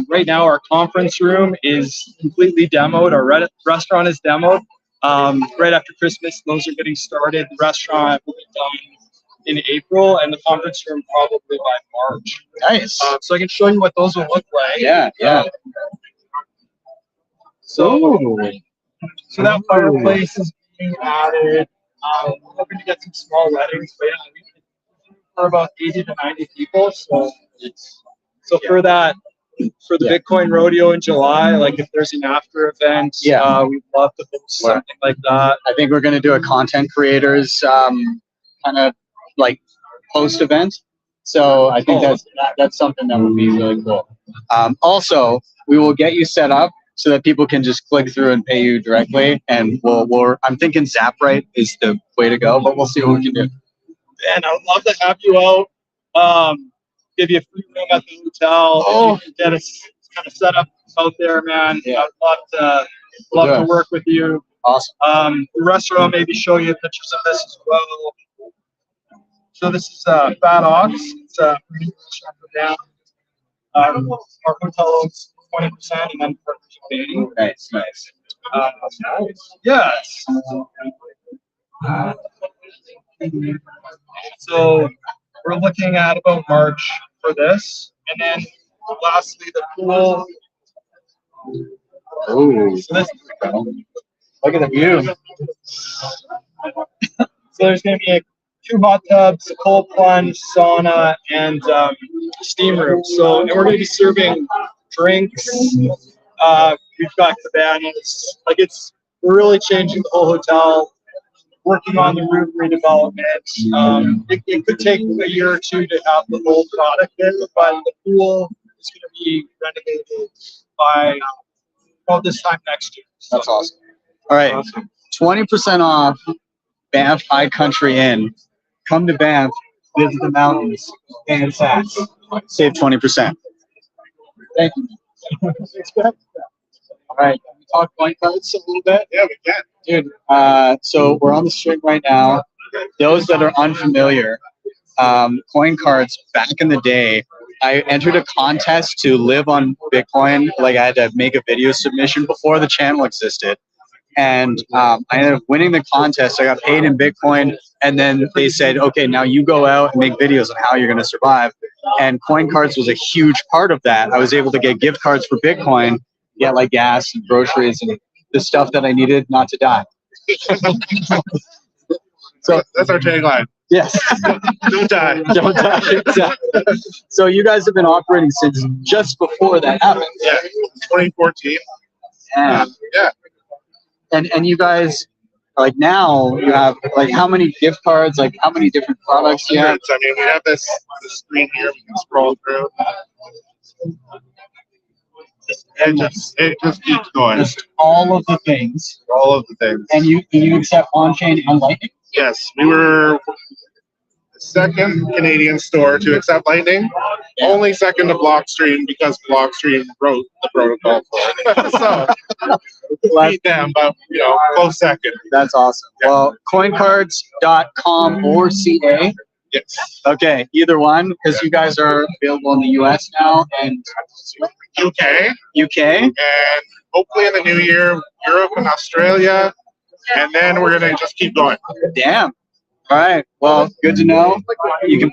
Right now, our conference room is completely demoed. Our restaurant is demoed. Right after Christmas, those are getting started. The restaurant will be done in April, and the conference room probably by March. Nice. So I can show you what those will look like. Yeah, yeah. So that fireplace is being added. We're hoping to get some small weddings, but yeah, for about 80 to 90 people. So for that for the Bitcoin rodeo in July. Like if there's an after event, we'd love to host something like that. I think we're going to do a content creators kind of like post event. So I think that's something that would be really cool. Also, we will get you set up so that people can just click through and pay you directly. And I'm thinking Zaprite is the way to go, but we'll see what we can do. And I would love to have you out. Give you a free room at the hotel. Oh, get us kind of set up out there, man. Yeah. I'd love to work with you. Awesome. The restaurant, maybe show you pictures of this as well. So this is Fat Ox. It's a restaurant down. Our hotel owns 20%, and then partners with 80. Nice. Yes. So we're looking at about March for this, and then lastly the pool. Oh, so this, look at the view. So there's going to be 2 hot tubs, a cold plunge, sauna, and steam room. So, and we're going to be serving drinks. We've got cabanas. Like we're really changing the whole hotel. Working on the room redevelopment. It could take a year or 2 to have the whole product there, but the pool is going to be renovated by about this time next year. So, that's awesome. All right, 20% off Banff High Country Inn. Come to Banff, visit the mountains, and Sats. Save 20%. Thank you. All right, can we talk point cards a little bit? Yeah, we can. Dude, so we're on the stream right now. Those that are unfamiliar, coin cards, back in the day, I entered a contest to live on Bitcoin. Like I had to make a video submission before the channel existed. And I ended up winning the contest. I got paid in Bitcoin. And then they said, okay, now you go out and make videos on how you're going to survive. And coin cards was a huge part of that. I was able to get gift cards for Bitcoin, get like gas and groceries and the stuff that I needed not to die. So that's our tagline. Yes. Don't die. Don't die. Exactly. So you guys have been operating since just before that happened. Yeah, 2014. Yeah. And you guys, like now, you have like how many gift cards, like how many different products do you have? I mean, we have this screen here we can scroll through. It just keeps going. Just all of the things. All of the things. And you accept on-chain and Lightning? Yes, we were the second Canadian store to accept Lightning. Only second to Blockstream because Blockstream wrote the protocol for it. So beat them, but close second. That's awesome. Yeah. Well, coincards.com or CA. Yes. Okay, either one, because you guys are available in the US now and UK, and hopefully in the new year, Europe and Australia, and then we're gonna just keep going. Damn. All right. Well, good to know. You can.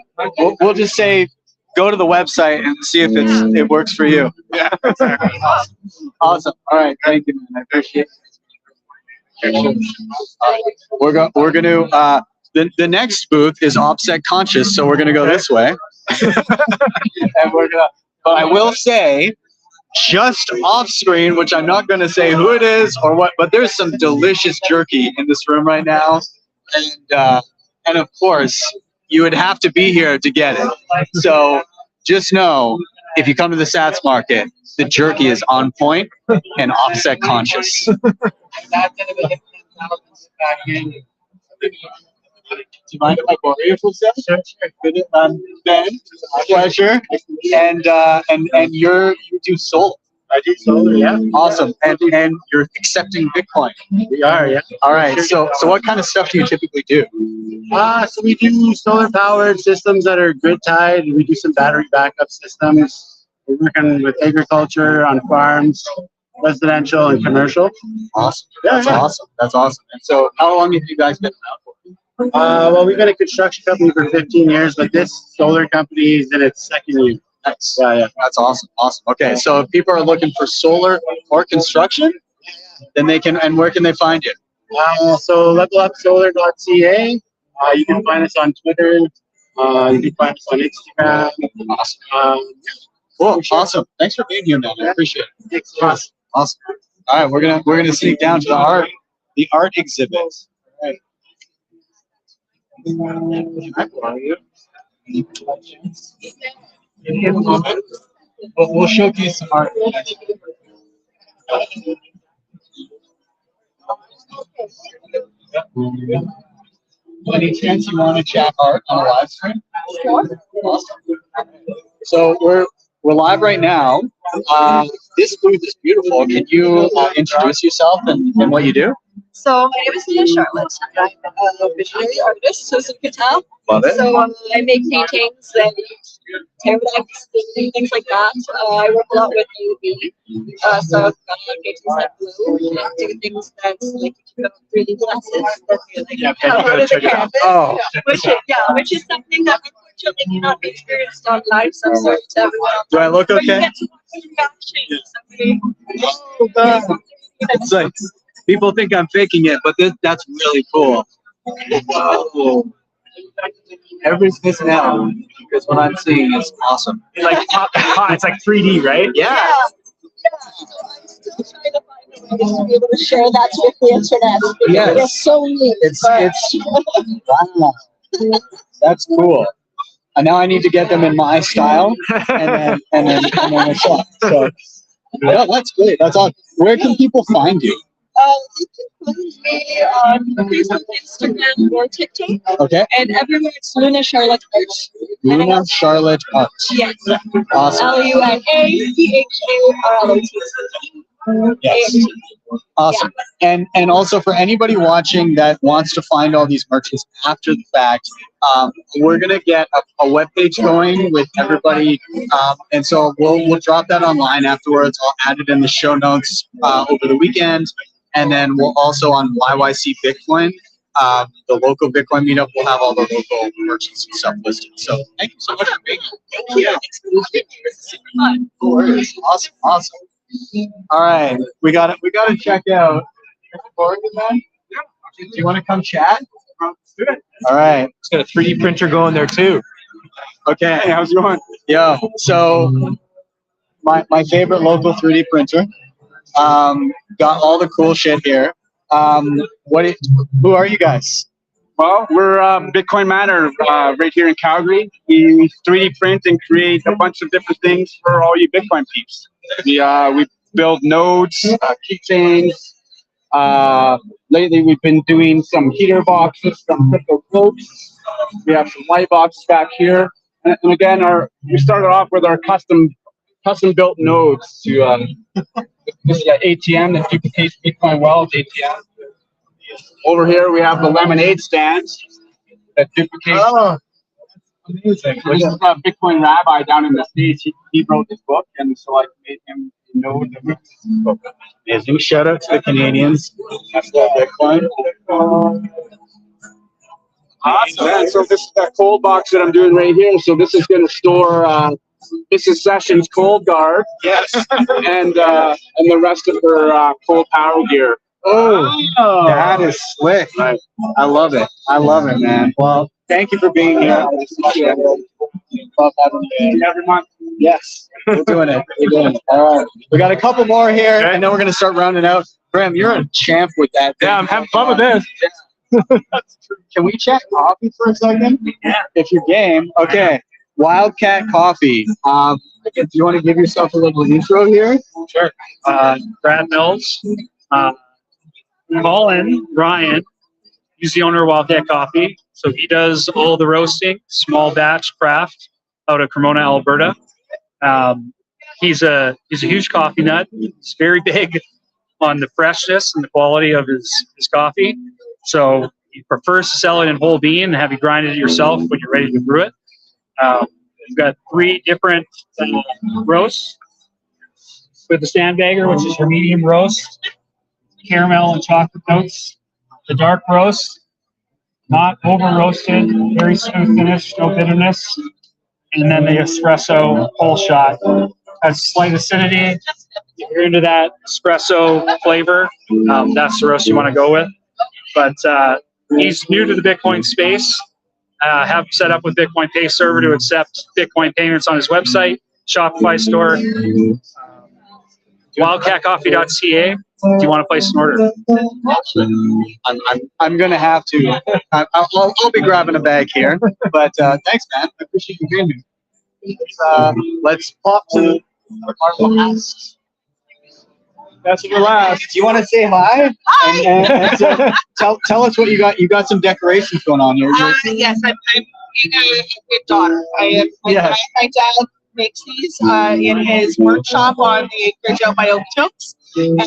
We'll just say, go to the website and see if it works for you. Yeah. Exactly. Awesome. All right. Thank you, man. I appreciate it. We're going to. The next booth is offset conscious, so we're gonna go this way. And we're gonna. But I will say, just off screen, which I'm not gonna say who it is or what, but there's some delicious jerky in this room right now, and of course you would have to be here to get it. So just know, if you come to the Sats market, the jerky is on point and offset conscious. Do you mind if I borrow you for a second? Sure. Ben, pleasure. And you do solar. I do solar, yeah. Awesome. And you're accepting Bitcoin. We are, yeah. All right. So what kind of stuff do you typically do? So we do solar powered systems that are grid tied. We do some battery backup systems. We're working with agriculture on farms, residential and commercial. Awesome. That's awesome. That's awesome. And so how long have you guys been around for? Well, we've been a construction company for 15 years, but this solar company is in its second year. Nice. Yeah. That's awesome. Awesome. Okay, so if people are looking for solar or construction, then they can. And where can they find you? So levelupsolar.ca. You can find us on Twitter. You can find us on Instagram. Awesome. Cool. Awesome. Thanks for being here, man. I appreciate it. Awesome. Awesome. All right, we're gonna sneak down to the art exhibit. All right. In a moment, we'll showcase some art. Any chance you want to chat art on a live stream? Awesome. So we're live right now. This booth is beautiful. Can you introduce yourself and what you do? So my name is Leah Charlotte. I'm a visionary artist, as you can tell. Love it. So I make paintings and tarot decks and things like that. I work a lot with UV. So I've got paintings like blue and do things that's like you know, 3D glasses. That's really out of the canvas. Oh. Which is something that unfortunately cannot be experienced on live. So I'm sorry to everyone. Do I look okay? Oh God. It's like people think I'm faking it, but that's really cool. Whoa. Everybody's missing out because what I'm seeing is awesome. It's like 3D, right? Yeah. I'm still trying to find a way to be able to share that with the internet. Yes. It's so neat. It's wow. That's cool. And now I need to get them in my style, and then it's up. So yeah, that's great. That's awesome. Where can people find you? You can find me on Facebook, Instagram, or TikTok. Okay. And everywhere it's Luna Charlotte Art. Luna Charlotte Art. Yes. Awesome. LUNACHARLOTTE. Yes. Awesome. And also for anybody watching that wants to find all these merchants after the fact, we're gonna get a webpage going with everybody, and so we'll drop that online afterwards. I'll add it in the show notes over the weekend, and then we'll also on YYC Bitcoin, the local Bitcoin meetup. We'll have all the local merchants and stuff listed. So thank you so much for being here. Thank you. Thanks for having me. This is super fun. No worries. Awesome. All right, we got to check out. Do you want to come chat? Let's do it. All right. It's got a 3D printer going there too. Okay. Hey, how's it going? Yeah. So my favorite local 3D printer. Got all the cool shit here. Who are you guys? Well, we're Bitcoin Matter right here in Calgary. We 3D print and create a bunch of different things for all you Bitcoin peeps. We build nodes, keychains. Lately, we've been doing some heater boxes, some crypto cloaks. We have some light boxes back here. And again, we started off with our custom built nodes to this is an ATM that duplicates Bitcoin wallets ATM. Over here, we have the lemonade stands that duplicate. Oh, amazing! This is a Bitcoin rabbi down in the States. He wrote this book, and so I made him know the book. Amazing! Shout out to the Canadians. That's Bitcoin. Awesome. And so this is that cold box that I'm doing right here. So this is going to store. This is Sessions Cold Guard. Yes. and the rest of her cold power gear. Oh, that is slick. Right. I love it, man. Well, thank you for being here. Love having you every month. Yes, we're doing it. All right, we got a couple more here, and then we're gonna start rounding out. Graham, you're a champ with that. Yeah, I'm having fun with this. Can we chat coffee for a second? Yeah. If you're game, okay. Wildcat Coffee. Do you want to give yourself a little intro here? Sure. Brad Mills. Colin Ryan, he's the owner of Wildcat Coffee. So he does all the roasting, small batch craft out of Cremona, Alberta. He's a huge coffee nut. He's very big on the freshness and the quality of his coffee. So he prefers to sell it in whole bean and have you grind it yourself when you're ready to brew it. We've got 3 different roasts with the Sandbagger, which is your medium roast. Caramel and chocolate notes. The dark roast, not over roasted, very smooth finish, no bitterness. And then the espresso whole shot has slight acidity. If you're into that espresso flavor, that's the roast you want to go with. But he's new to the Bitcoin space. Have him set up with Bitcoin Pay Server to accept Bitcoin payments on his website. Shopify store, wildcatcoffee.ca. If you want to place an order. I'm gonna have to. I'll be grabbing a bag here. But thanks, man. I appreciate you being here. Let's pop to our last. That's your last. Do you want to say hi? And tell us what you got. You got some decorations going on here. Yes, I'm being a good daughter. My dad makes these in his workshop on the bridge out by Okotoks. And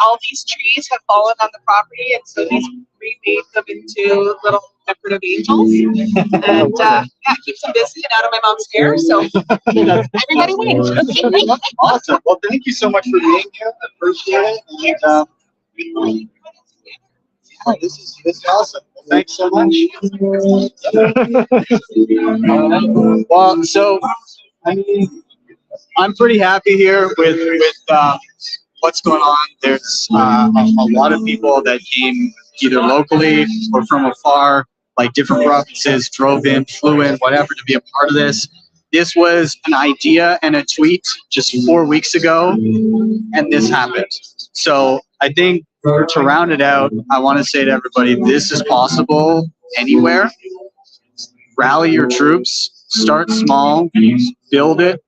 all these trees have fallen on the property, and so he's remade them into little decorative angels. And yeah, keeps them busy and out of my mom's hair. So everybody wins. Awesome. Well, thank you so much for being here. I appreciate it. And, yeah, this is awesome. Well, thanks so much. Well, so I mean, I'm pretty happy here with what's going on. There's a lot of people that came either locally or from afar, like different provinces, drove in, flew in, whatever, to be a part of this. This was an idea and a tweet just 4 weeks ago, and this happened. So I think to round it out, I want to say to everybody, this is possible anywhere. Rally your troops, start small, build it.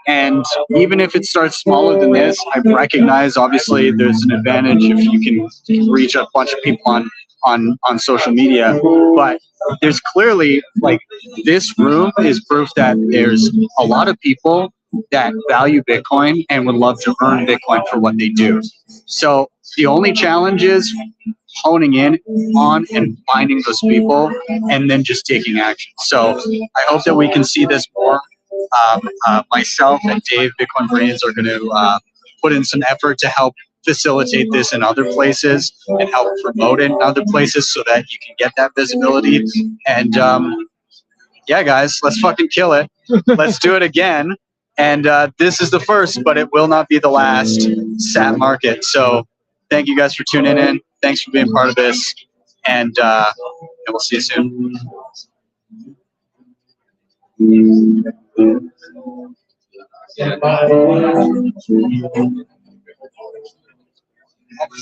And even if it starts smaller than this, I recognize obviously there's an advantage if you can reach a bunch of people on social media. But there's clearly, like, this room is proof that there's a lot of people that value Bitcoin and would love to earn Bitcoin for what they do. So the only challenge is honing in on and finding those people and then just taking action. So I hope that we can see this more. Myself and Dave, Bitcoin Brains, are going to put in some effort to help facilitate this in other places and help promote it in other places so that you can get that visibility. And yeah, guys, let's fucking kill it. Let's do it again. And this is the first, but it will not be the last SAT market. So thank you guys for tuning in. Thanks for being part of this. And we'll see you soon.